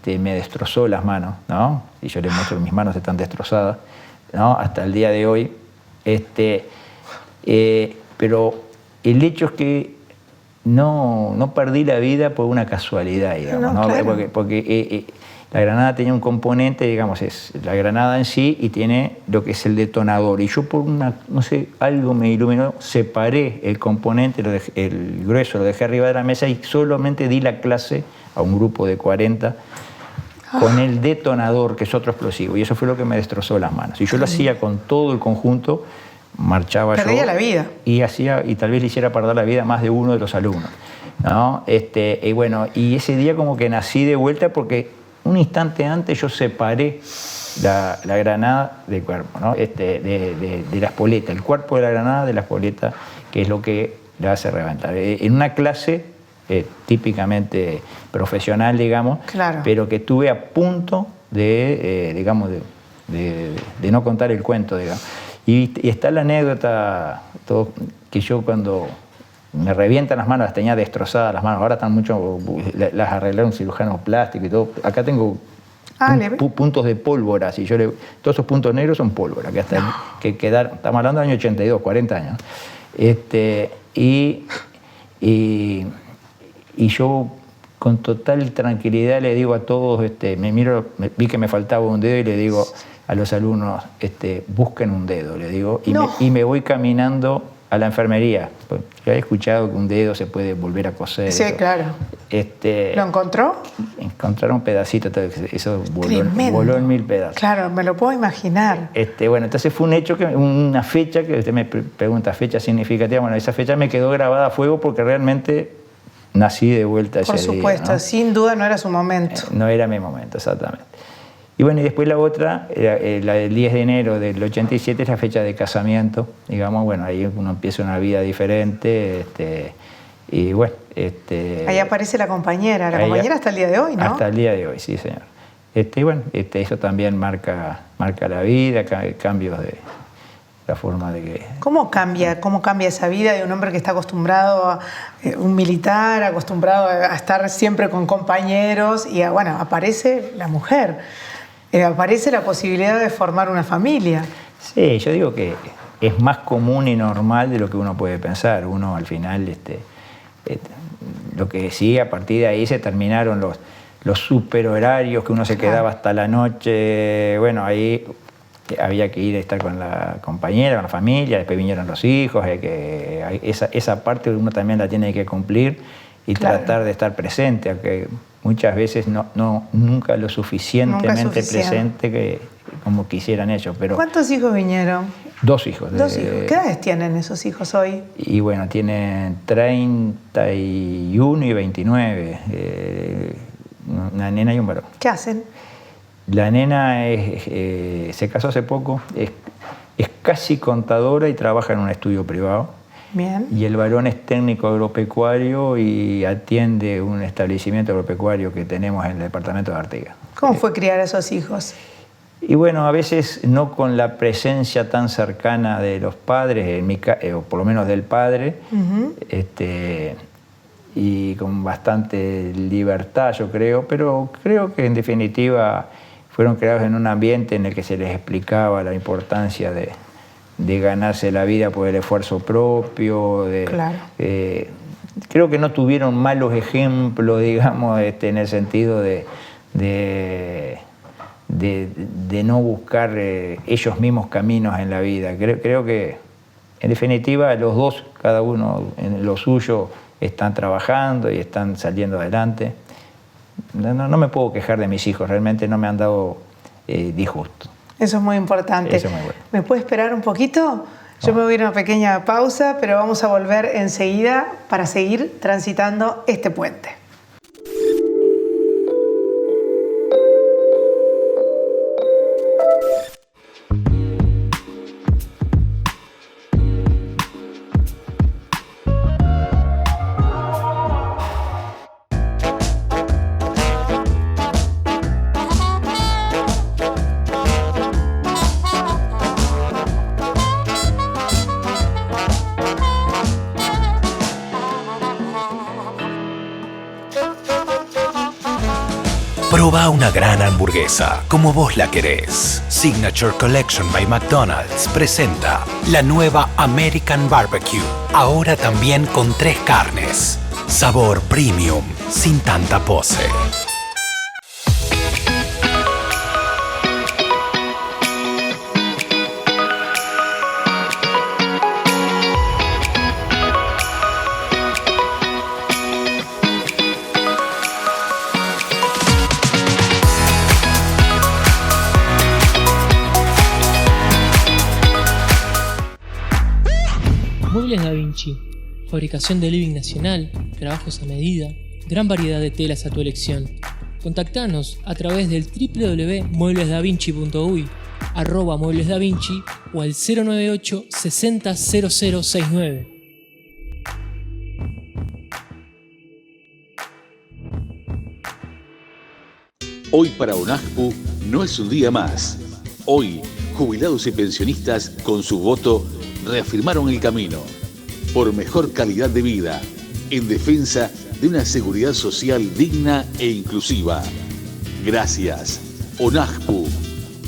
Me destrozó las manos, ¿no? Y yo les muestro que mis manos están destrozadas, ¿no? Hasta el día de hoy. Pero el hecho es que no perdí la vida por una casualidad, digamos, ¿no? Claro. Porque la granada tenía un componente, digamos, es la granada en sí y tiene lo que es el detonador. Y yo por algo me iluminó, separé el componente, el grueso lo dejé arriba de la mesa y solamente di la clase a un grupo de 40 con el detonador, que es otro explosivo. Y eso fue lo que me destrozó las manos. Y yo lo hacía con todo el conjunto, marchaba yo. Perdía la vida. Y tal vez le hiciera perder la vida a más de uno de los alumnos, ¿no? Y bueno, y ese día como que nací de vuelta porque un instante antes yo separé la granada del cuerpo, ¿no? de la espoleta, el cuerpo de la granada de la espoleta, que es lo que la hace reventar. En una clase típicamente profesional, digamos, claro, pero que estuve a punto de de no contar el cuento, digamos. Y está la anécdota que yo cuando me revientan las manos, las tenía destrozadas las manos, ahora están mucho, las arreglaron un cirujano plástico y todo. Acá tengo puntos de pólvora, y todos esos puntos negros son pólvora, que hasta estamos hablando del año 82, 40 años. Y yo con total tranquilidad le digo a todos, vi que me faltaba un dedo y le digo a los alumnos, busquen un dedo, le digo, y me voy caminando a la enfermería. Pues, yo he escuchado que un dedo se puede volver a coser. Sí, claro. ¿Lo encontró? Encontraron un pedacito, eso voló en 1000 pedazos. Claro, me lo puedo imaginar. Bueno, entonces fue un hecho, una fecha, que usted me pregunta, fecha significativa, bueno, esa fecha me quedó grabada a fuego porque realmente nací de vuelta ese día. Por supuesto, ¿no? Sin duda no era su momento. No era mi momento, exactamente. Y bueno, y después la otra, la del 10 de enero del 87, es la fecha de casamiento. Digamos, bueno, ahí uno empieza una vida diferente. Y bueno. Ahí aparece la compañera. La compañera hasta el día de hoy, ¿no? Hasta el día de hoy, sí, señor. Y bueno, eso también marca la vida, cambios de la forma de que... ¿Cómo cambia esa vida de un hombre que está acostumbrado un militar, acostumbrado a estar siempre con compañeros, y bueno, aparece la mujer? Aparece la posibilidad de formar una familia. Sí, yo digo que es más común y normal de lo que uno puede pensar. Uno al final, lo que sí, a partir de ahí se terminaron los superhorarios, que uno se quedaba hasta la noche. Bueno, ahí había que ir a estar con la compañera, con la familia, después vinieron los hijos, esa parte uno también la tiene que cumplir y tratar de estar presente, aunque muchas veces nunca lo suficientemente presente como quisieran ellos. Pero ¿cuántos hijos vinieron? 2 hijos. ¿Qué edades tienen esos hijos hoy? Y bueno, tienen 31 y 29, una nena y un varón. ¿Qué hacen? La nena se casó hace poco, es casi contadora y trabaja en un estudio privado. Bien. Y el varón es técnico agropecuario y atiende un establecimiento agropecuario que tenemos en el departamento de Artigas. ¿Cómo fue criar a esos hijos? Y bueno, a veces no con la presencia tan cercana de los padres, o por lo menos del padre, y con bastante libertad, yo creo, pero creo que en definitiva fueron creados en un ambiente en el que se les explicaba la importancia de ganarse la vida por el esfuerzo propio. Claro. Creo que no tuvieron malos ejemplos, digamos, en el sentido de no buscar ellos mismos caminos en la vida. Creo que, en definitiva, los dos, cada uno en lo suyo, están trabajando y están saliendo adelante. No me puedo quejar de mis hijos, realmente no me han dado disgusto. Eso es muy importante. Eso es muy bueno. ¿Me puede esperar un poquito? Yo me voy a ir a una pequeña pausa, pero vamos a volver enseguida para seguir transitando este puente. Proba una gran hamburguesa como vos la querés. Signature Collection by McDonald's presenta la nueva American Barbecue. Ahora también con 3 carnes. Sabor premium, sin tanta pose. Muebles Da Vinci, fabricación de living nacional, trabajos a medida, gran variedad de telas a tu elección. Contactanos a través del www.mueblesdavinci.uy, @mueblesdavinci o al 098 60 0069. Hoy para UNASPU no es un día más. Hoy, jubilados y pensionistas con su voto reafirmaron el camino por mejor calidad de vida en defensa de una seguridad social digna e inclusiva. Gracias. ONAJPU,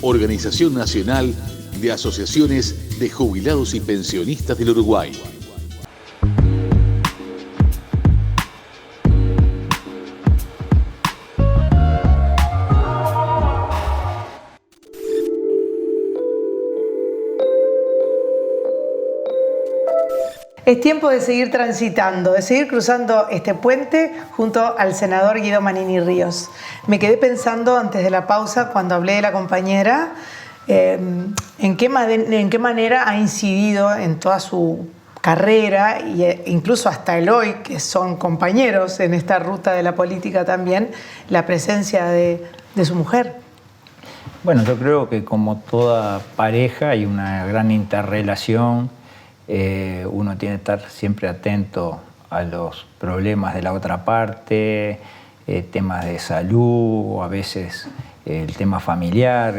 Organización Nacional de Asociaciones de Jubilados y Pensionistas del Uruguay. Es tiempo de seguir transitando, de seguir cruzando este puente junto al senador Guido Manini Ríos. Me quedé pensando antes de la pausa, cuando hablé de la compañera, en qué manera ha incidido en toda su carrera e incluso hasta el hoy, que son compañeros en esta ruta de la política también, la presencia de su mujer. Bueno, yo creo que como toda pareja hay una gran interrelación. Uno tiene que estar siempre atento a los problemas de la otra parte, temas de salud, o a veces el tema familiar.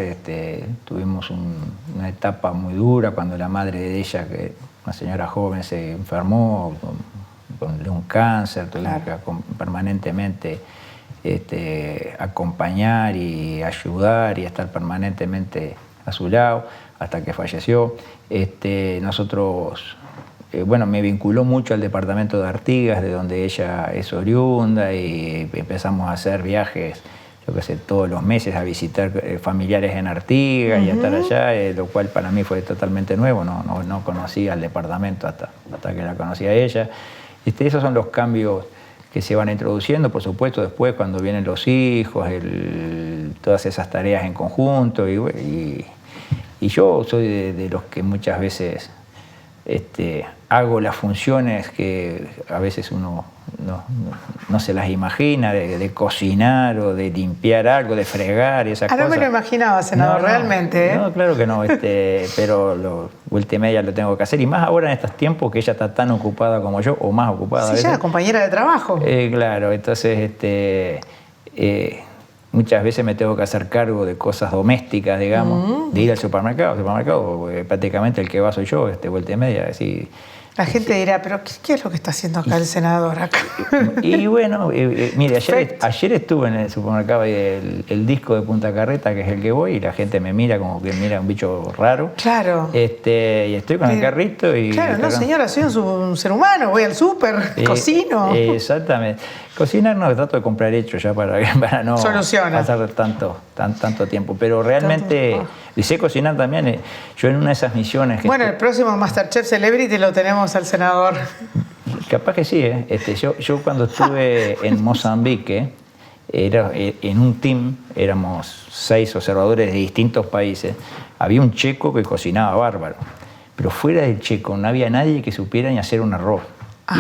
Tuvimos una etapa muy dura cuando la madre de ella, que una señora joven, se enfermó con un cáncer. Tuvimos que permanentemente acompañar y ayudar y estar permanentemente a su lado hasta que falleció. Nosotros, me vinculó mucho al departamento de Artigas, de donde ella es oriunda, y empezamos a hacer viajes, yo qué sé, todos los meses a visitar familiares en Artigas y a estar allá, lo cual para mí fue totalmente nuevo. No conocía el departamento hasta que la conocí a ella. Esos son los cambios que se van introduciendo, por supuesto, después cuando vienen los hijos, todas esas tareas en conjunto, y yo soy de los que muchas veces hago las funciones que a veces uno no se las imagina, de cocinar o de limpiar algo, de fregar y esas cosas. No me lo imaginaba, senador, realmente. No, claro que no, pero vuelta y media lo tengo que hacer, y más ahora en estos tiempos que ella está tan ocupada como yo, o más ocupada. Sí, ya, compañera de trabajo. Claro, entonces muchas veces me tengo que hacer cargo de cosas domésticas, digamos, de ir al supermercado. Prácticamente el que va soy yo, vuelta y media. Así. La gente dirá, pero ¿qué es lo que está haciendo acá el senador? Acá? Y bueno, mire, ayer estuve en el supermercado y el disco de Punta Carreta, que es el que voy, y la gente me mira como que mira un bicho raro. Claro. Y estoy con el carrito y... Claro, no señora, soy un ser humano, voy al súper, cocino. Exactamente. Cocinar no, trato de comprar hecho ya para no pasar tanto tiempo. Pero realmente, y sé cocinar también. Yo en una de esas misiones... El próximo Masterchef Celebrity lo tenemos al senador. Capaz que sí, yo cuando estuve en Mozambique, en un team, éramos 6 observadores de distintos países, había un checo que cocinaba bárbaro, pero fuera del checo no había nadie que supiera ni hacer un arroz.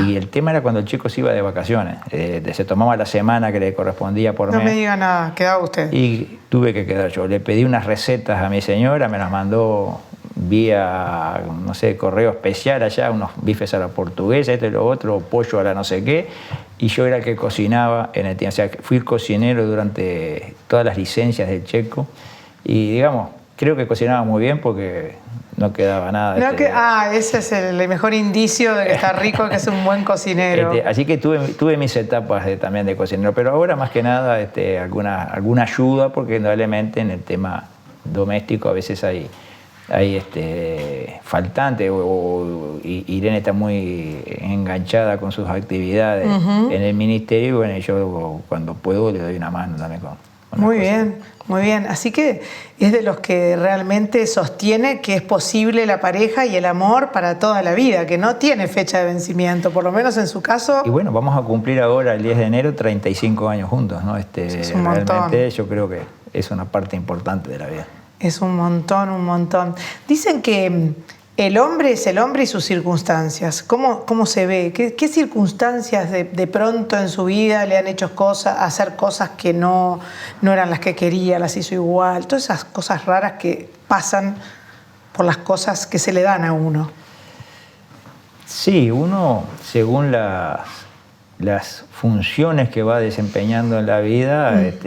Y el tema era cuando el chico se iba de vacaciones. Se tomaba la semana que le correspondía por mes. No me diga nada, quedaba usted. Y tuve que quedar yo. Le pedí unas recetas a mi señora, me las mandó vía, no sé, correo especial allá, unos bifes a la portuguesa, esto y lo otro, pollo a la no sé qué. Y yo era el que cocinaba en el tiempo. O sea, fui cocinero durante todas las licencias del checo. Y digamos, creo que cocinaba muy bien porque no quedaba nada. Ese es el mejor indicio de que está rico, que es un buen cocinero. Así que tuve mis etapas también de cocinero, pero ahora más que nada alguna ayuda, porque indudablemente en el tema doméstico a veces hay faltante, Irene está muy enganchada con sus actividades en el ministerio, y yo cuando puedo le doy una mano también con muy bien, muy bien. Así que es de los que realmente sostiene que es posible la pareja y el amor para toda la vida, que no tiene fecha de vencimiento, por lo menos en su caso. Y bueno, vamos a cumplir ahora el 10 de enero 35 años juntos, ¿no? Es un montón. Realmente yo creo que es una parte importante de la vida. Es un montón, un montón. Dicen que el hombre es el hombre y sus circunstancias. ¿Cómo se ve? ¿Qué circunstancias de pronto en su vida le han hecho hacer cosas que no eran las que quería, las hizo igual? Todas esas cosas raras que pasan por las cosas que se le dan a uno. Sí, uno, según las funciones que va desempeñando en la vida, es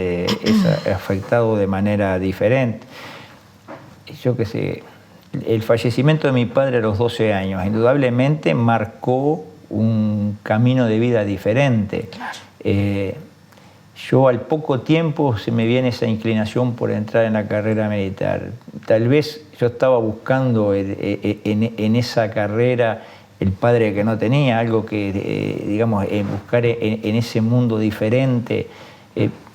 afectado de manera diferente. yo qué sé, el fallecimiento de mi padre a los 12 años, indudablemente marcó un camino de vida diferente. Yo al poco tiempo se me viene esa inclinación por entrar en la carrera militar. Tal vez yo estaba buscando en esa carrera el padre que no tenía, algo que, digamos, buscar en ese mundo diferente.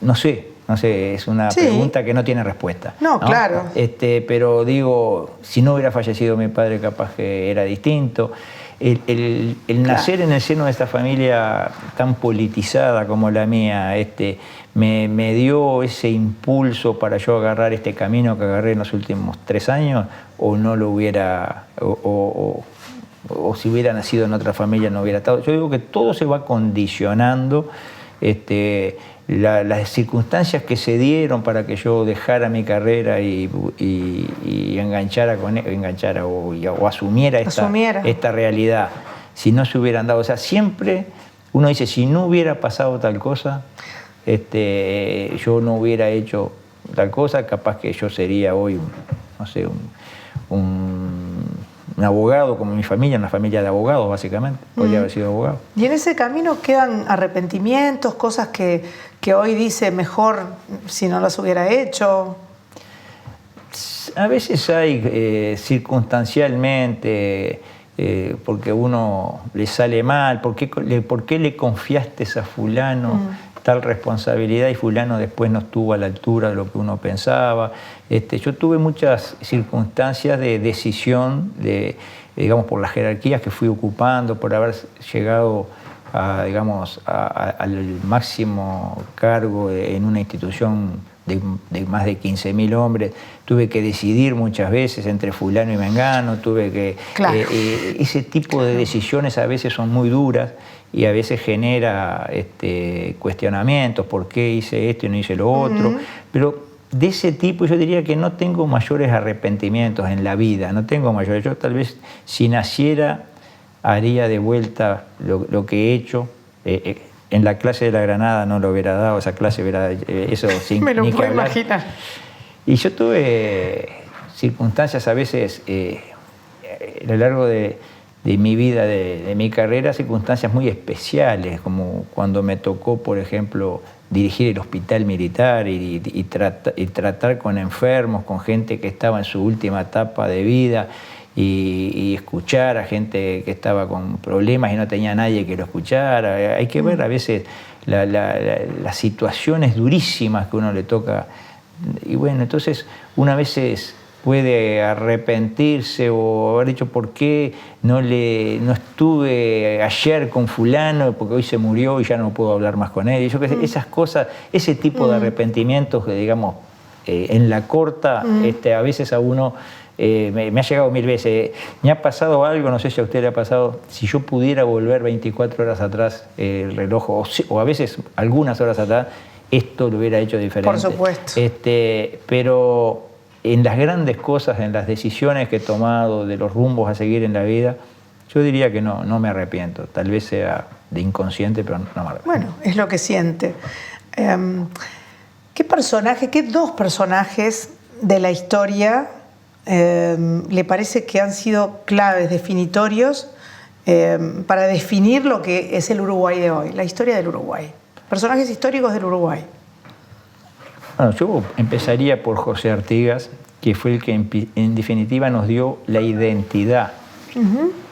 No sé, es una pregunta que no tiene respuesta. No, claro. Pero digo, si no hubiera fallecido mi padre, capaz que era distinto. El nacer en el seno de esta familia tan politizada como la mía, me dio ese impulso para yo agarrar este camino que agarré en los últimos 3 años, o no lo hubiera, o si hubiera nacido en otra familia no hubiera estado. Yo digo que todo se va condicionando. Las circunstancias que se dieron para que yo dejara mi carrera y enganchara o asumiera esta realidad, si no se hubieran dado. O sea, siempre uno dice, si no hubiera pasado tal cosa, yo no hubiera hecho tal cosa, capaz que yo sería hoy, no sé, un abogado como mi familia, una familia de abogados básicamente, podría haber sido abogado. Y en ese camino quedan arrepentimientos, cosas que hoy dice mejor si no las hubiera hecho. A veces hay circunstancialmente, porque uno le sale mal, ¿por qué le confiaste a fulano tal responsabilidad y fulano después no estuvo a la altura de lo que uno pensaba? Yo tuve muchas circunstancias de decisión, digamos, por las jerarquías que fui ocupando, por haber llegado al máximo cargo en una institución de más de 15.000 hombres. Tuve que decidir muchas veces entre fulano y mengano, ese tipo de decisiones a veces son muy duras y a veces genera cuestionamientos, ¿por qué hice esto y no hice lo otro? Pero de ese tipo yo diría que no tengo mayores arrepentimientos en la vida, no tengo mayores. Yo tal vez si naciera haría de vuelta lo que he hecho. En la clase de la Granada no lo hubiera dado, esa clase hubiera eso sin Me lo ni que puedo hablar. imaginar. Y yo tuve circunstancias a veces a lo largo de mi vida, de mi carrera, circunstancias muy especiales, como cuando me tocó, por ejemplo, dirigir el hospital militar y tratar con enfermos, con gente que estaba en su última etapa de vida, y escuchar a gente que estaba con problemas y no tenía nadie que lo escuchara. Hay que ver a veces las situaciones durísimas que uno le toca. Y bueno, entonces una veces puede arrepentirse o haber dicho por qué no estuve ayer con fulano porque hoy se murió y ya no puedo hablar más con él. Y yo qué sé, esas cosas, ese tipo de arrepentimientos que, digamos, en la corta, a veces a uno me ha llegado 1000 veces. Me ha pasado algo, no sé si a usted le ha pasado, si yo pudiera volver 24 horas atrás el reloj, o a veces algunas horas atrás, esto lo hubiera hecho diferente. Por supuesto. Pero en las grandes cosas, en las decisiones que he tomado, de los rumbos a seguir en la vida, yo diría que no me arrepiento. Tal vez sea de inconsciente, pero no me arrepiento. Bueno, es lo que siente. ¿Qué dos personajes de la historia le parece que han sido claves, definitorios, para definir lo que es el Uruguay de hoy, la historia del Uruguay? Personajes históricos del Uruguay. Bueno, yo empezaría por José Artigas, que fue el que en definitiva nos dio la identidad.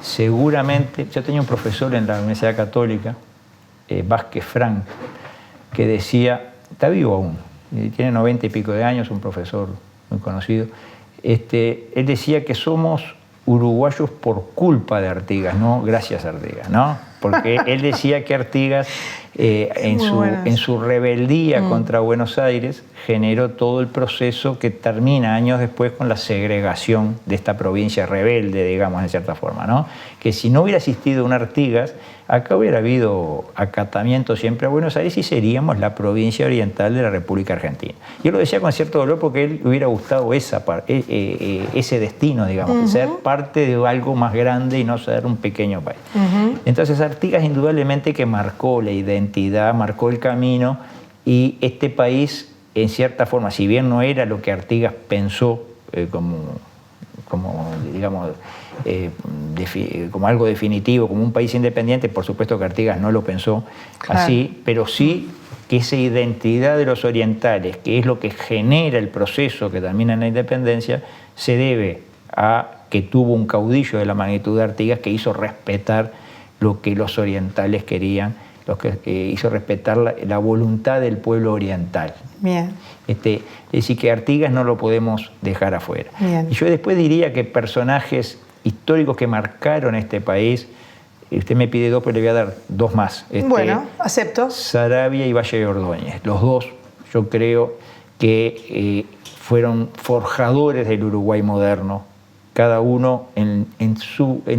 Seguramente, yo tenía un profesor en la Universidad Católica, Vázquez Frank, que decía, está vivo aún, tiene 90 y pico de años, un profesor muy conocido. Él decía que somos uruguayos por culpa de Artigas, no gracias a Artigas, ¿no? Porque él decía que Artigas, en su rebeldía contra Buenos Aires, generó todo el proceso que termina años después con la segregación de esta provincia rebelde, digamos, en cierta forma, ¿no? Que si no hubiera existido un Artigas, acá hubiera habido acatamiento siempre a Buenos Aires y seríamos la provincia oriental de la República Argentina. Yo lo decía con cierto dolor porque a él le hubiera gustado ese destino, digamos, de ser parte de algo más grande y no ser un pequeño país. Entonces Artigas indudablemente que marcó la identidad, marcó el camino, y este país, en cierta forma, si bien no era lo que Artigas pensó, digamos, como algo definitivo, como un país independiente. Por supuesto que Artigas no lo pensó así, pero sí que esa identidad de los orientales, que es lo que genera el proceso que termina en la independencia, se debe a que tuvo un caudillo de la magnitud de Artigas que hizo respetar lo que los orientales querían, hizo respetar la voluntad del pueblo oriental. Bien. Es decir, que Artigas no lo podemos dejar afuera. Bien. Y yo después diría que personajes históricos que marcaron este país, usted me pide dos, pero le voy a dar dos más. Bueno, acepto. Saravia y Valle de Ordóñez. Los dos, yo creo que fueron forjadores del Uruguay moderno, cada uno en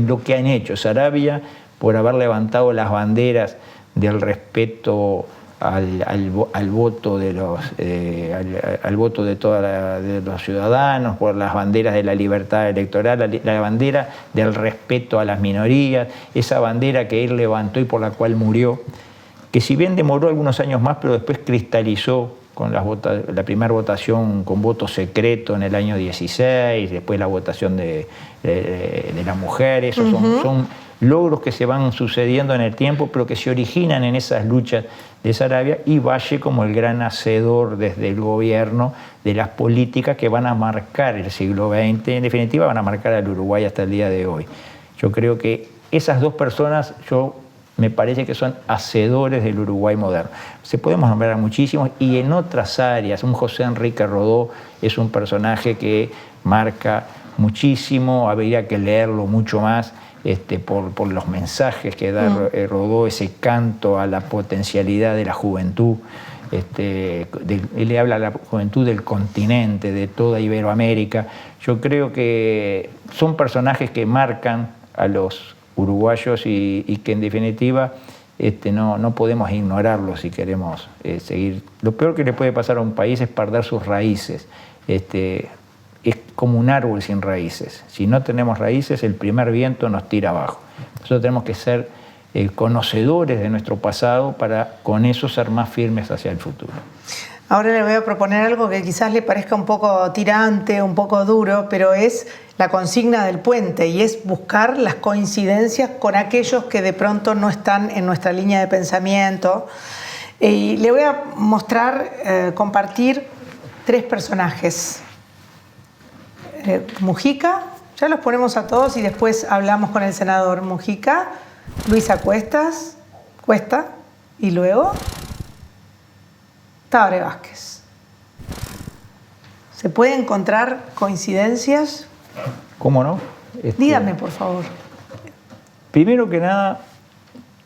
lo que han hecho. Saravia, por haber levantado las banderas del respeto al voto de los ciudadanos, por las banderas de la libertad electoral, la bandera del respeto a las minorías, esa bandera que él levantó y por la cual murió, que si bien demoró algunos años más, pero después cristalizó con la primera votación con voto secreto en el año 16, después la votación de las mujeres. Esos son logros que se van sucediendo en el tiempo, pero que se originan en esas luchas de Saravia, y Valle como el gran hacedor desde el gobierno de las políticas que van a marcar el siglo XX, en definitiva van a marcar al Uruguay hasta el día de hoy. Yo creo que esas dos personas, me parece que son hacedores del Uruguay moderno. Se podemos nombrar a muchísimos, y en otras áreas, un José Enrique Rodó es un personaje que marca muchísimo, habría que leerlo mucho más, por los mensajes que da Rodó, ese canto a la potencialidad de la juventud. Él le habla a la juventud del continente, de toda Iberoamérica. Yo creo que son personajes que marcan a los uruguayos y que en definitiva no podemos ignorarlos si queremos seguir. Lo peor que le puede pasar a un país es perder sus raíces. Es como un árbol sin raíces. Si no tenemos raíces, el primer viento nos tira abajo. Nosotros tenemos que ser conocedores de nuestro pasado para con eso ser más firmes hacia el futuro. Ahora le voy a proponer algo que quizás le parezca un poco tirante, un poco duro, pero es la consigna del puente, y es buscar las coincidencias con aquellos que de pronto no están en nuestra línea de pensamiento. Y le voy a mostrar, compartir 3 personajes. Mujica, ya los ponemos a todos y después hablamos con el senador. Mujica, Luisa Cuesta, y luego Tabaré Vázquez. ¿Se puede encontrar coincidencias? ¿Cómo no? Dígame, por favor. Primero que nada,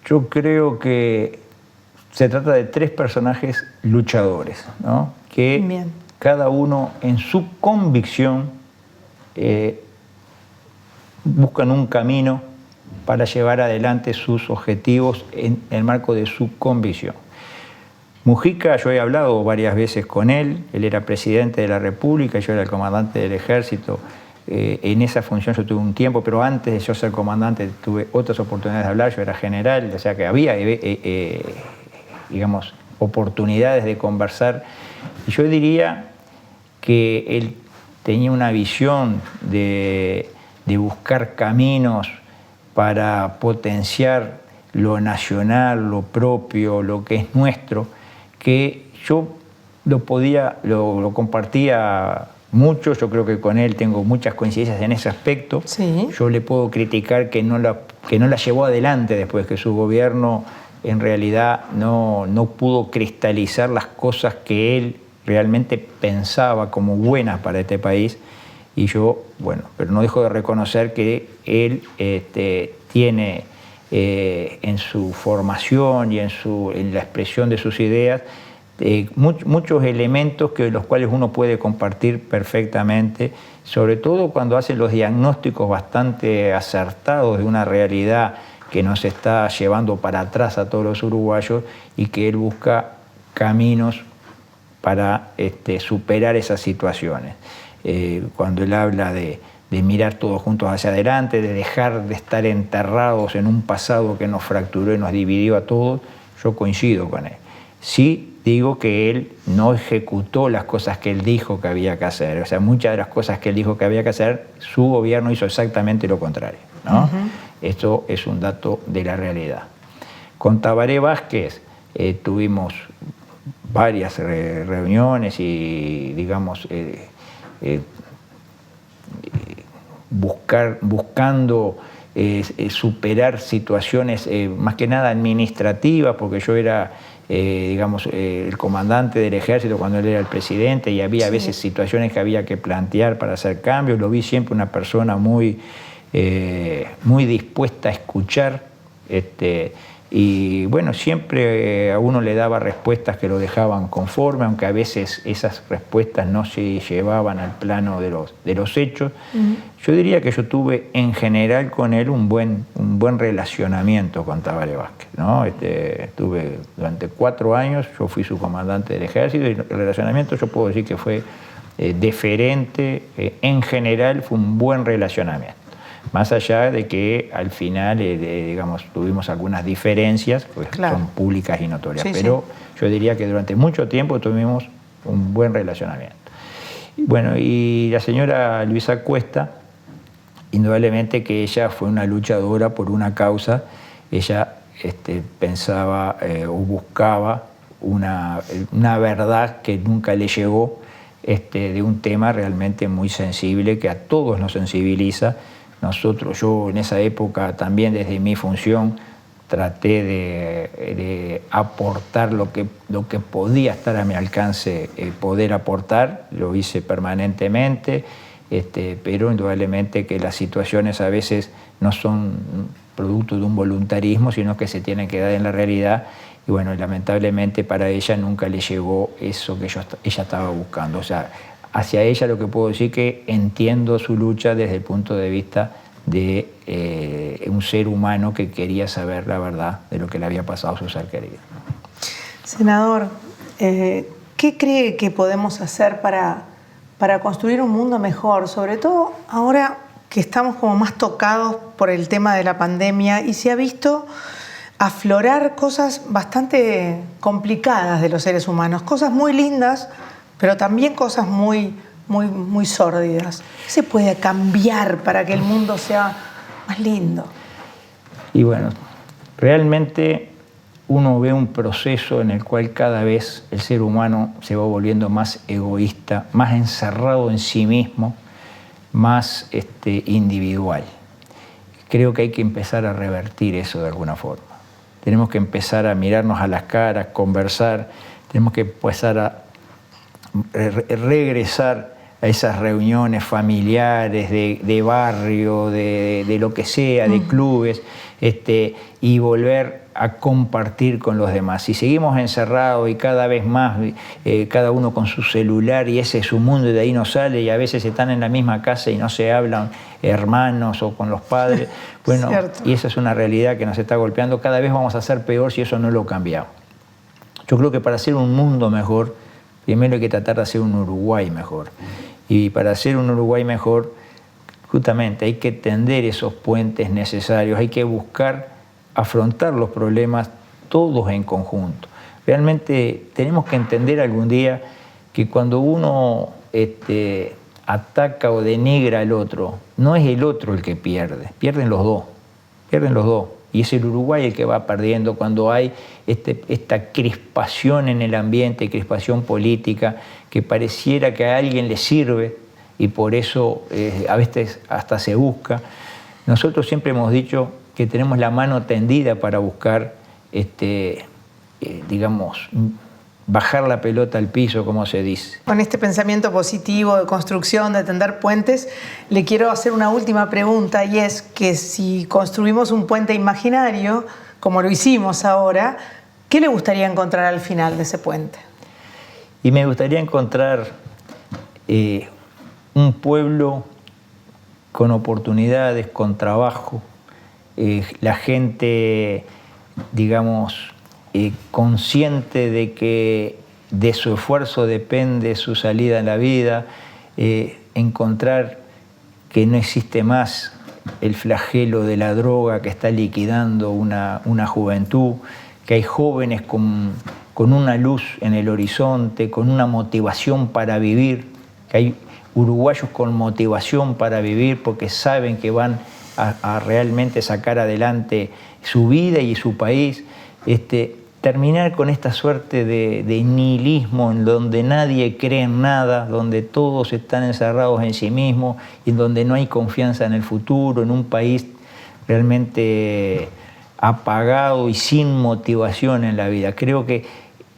yo creo que se trata de 3 personajes luchadores, ¿no? Que Bien. Cada uno en su convicción buscan un camino para llevar adelante sus objetivos en el marco de su convicción. Mujica, yo he hablado varias veces con él era presidente de la República, yo era el comandante del Ejército. En esa función yo tuve un tiempo, pero antes de yo ser comandante tuve otras oportunidades de hablar, yo era general, o sea que había, digamos, oportunidades de conversar. Y yo diría que él tenía una visión de buscar caminos para potenciar lo nacional, lo propio, lo que es nuestro, que yo lo compartía mucho. Yo creo que con él tengo muchas coincidencias en ese aspecto. Sí. Yo le puedo criticar que no la llevó adelante después, que su gobierno en realidad no pudo cristalizar las cosas que él realmente pensaba como buenas para este país. Y yo, pero no dejo de reconocer que él tiene en su formación y en la expresión de sus ideas muchos elementos que los cuales uno puede compartir perfectamente, sobre todo cuando hace los diagnósticos bastante acertados de una realidad que nos está llevando para atrás a todos los uruguayos, y que él busca caminos para superar esas situaciones. Cuando él habla de mirar todos juntos hacia adelante, de dejar de estar enterrados en un pasado que nos fracturó y nos dividió a todos, yo coincido con él. Sí digo que él no ejecutó las cosas que él dijo que había que hacer. O sea, muchas de las cosas que él dijo que había que hacer, su gobierno hizo exactamente lo contrario, ¿no? Esto es un dato de la realidad. Con Tabaré Vázquez tuvimos varias reuniones y, digamos, buscando superar situaciones más que nada administrativas, porque yo era, digamos, el comandante del ejército cuando él era el presidente y había a veces situaciones que había que plantear para hacer cambios. Lo vi siempre una persona muy dispuesta a escuchar, y bueno, siempre a uno le daba respuestas que lo dejaban conforme, aunque a veces esas respuestas no se llevaban al plano de los hechos. Yo diría que yo tuve en general con él un buen relacionamiento con Tabaré Vázquez, ¿no? Tuve durante 4 años, yo fui su comandante del ejército, y el relacionamiento yo puedo decir que fue deferente, en general fue un buen relacionamiento. Más allá de que al final, digamos, tuvimos algunas diferencias, pues son públicas y notorias, pero yo diría que durante mucho tiempo tuvimos un buen relacionamiento. Bueno, y la señora Luisa Cuesta, indudablemente que ella fue una luchadora por una causa. Ella pensaba o buscaba una verdad que nunca le llegó, de un tema realmente muy sensible que a todos nos sensibiliza. Yo en esa época también desde mi función traté de aportar lo que podía estar a mi alcance, poder aportar, lo hice permanentemente, pero indudablemente que las situaciones a veces no son producto de un voluntarismo, sino que se tienen que dar en la realidad, y bueno, lamentablemente para ella nunca le llegó eso que ella estaba buscando. O sea, hacia ella lo que puedo decir que entiendo su lucha desde el punto de vista de un ser humano que quería saber la verdad de lo que le había pasado a su ser querido. Senador, ¿qué cree que podemos hacer para construir un mundo mejor? Sobre todo ahora que estamos como más tocados por el tema de la pandemia y se ha visto aflorar cosas bastante complicadas de los seres humanos, cosas muy lindas, pero también cosas muy sórdidas. ¿Qué se puede cambiar para que el mundo sea más lindo? Y bueno, realmente uno ve un proceso en el cual cada vez el ser humano se va volviendo más egoísta, más encerrado en sí mismo, más individual. Creo que hay que empezar a revertir eso de alguna forma. Tenemos que empezar a mirarnos a las caras, conversar, tenemos que empezar a regresar a esas reuniones familiares de barrio, de lo que sea, de clubes, y volver a compartir con los demás. Si seguimos encerrados y cada vez más, cada uno con su celular y ese es su mundo y de ahí no sale, y a veces están en la misma casa y no se hablan hermanos o con los padres, bueno, y esa es una realidad que nos está golpeando. Cada vez vamos a ser peor si eso no lo cambiamos. Yo creo que para hacer un mundo mejor, primero hay que tratar de hacer un Uruguay mejor. Y para hacer un Uruguay mejor, justamente hay que tender esos puentes necesarios, hay que buscar afrontar los problemas todos en conjunto. Realmente tenemos que entender algún día que cuando uno ataca o denigra al otro, no es el otro el que pierde, pierden los dos. Y es el Uruguay el que va perdiendo cuando hay esta crispación en el ambiente, crispación política, que pareciera que a alguien le sirve y por eso a veces hasta se busca. Nosotros siempre hemos dicho que tenemos la mano tendida para buscar, digamos, bajar la pelota al piso, como se dice. Con este pensamiento positivo de construcción, de tender puentes, le quiero hacer una última pregunta, y es que si construimos un puente imaginario, como lo hicimos ahora, ¿qué le gustaría encontrar al final de ese puente? Y me gustaría encontrar un pueblo con oportunidades, con trabajo, la gente, digamos, consciente de que de su esfuerzo depende su salida en la vida, encontrar que no existe más el flagelo de la droga que está liquidando una juventud, que hay jóvenes con una luz en el horizonte, con una motivación para vivir, que hay uruguayos con motivación para vivir porque saben que van a realmente sacar adelante su vida y su país. Terminar con esta suerte de nihilismo en donde nadie cree en nada, donde todos están encerrados en sí mismos y en donde no hay confianza en el futuro, en un país realmente apagado y sin motivación en la vida. Creo que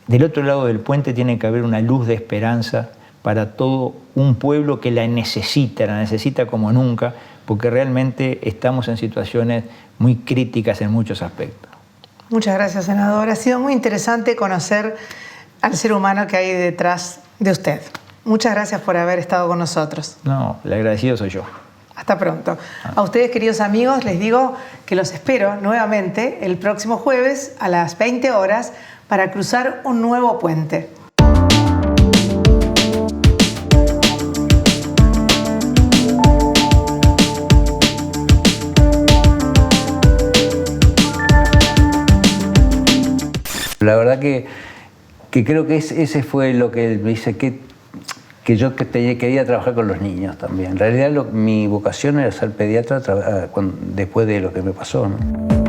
del otro lado del puente tiene que haber una luz de esperanza para todo un pueblo que la necesita como nunca, porque realmente estamos en situaciones muy críticas en muchos aspectos. Muchas gracias, senador. Ha sido muy interesante conocer al ser humano que hay detrás de usted. Muchas gracias por haber estado con nosotros. No, el agradecido soy yo. Hasta pronto. A ustedes, queridos amigos, les digo que los espero nuevamente el próximo jueves a las 20 horas para cruzar un nuevo puente. La verdad que creo que ese fue lo que me dice que yo quería trabajar con los niños también. En realidad mi vocación era ser pediatra después de lo que me pasó, ¿no?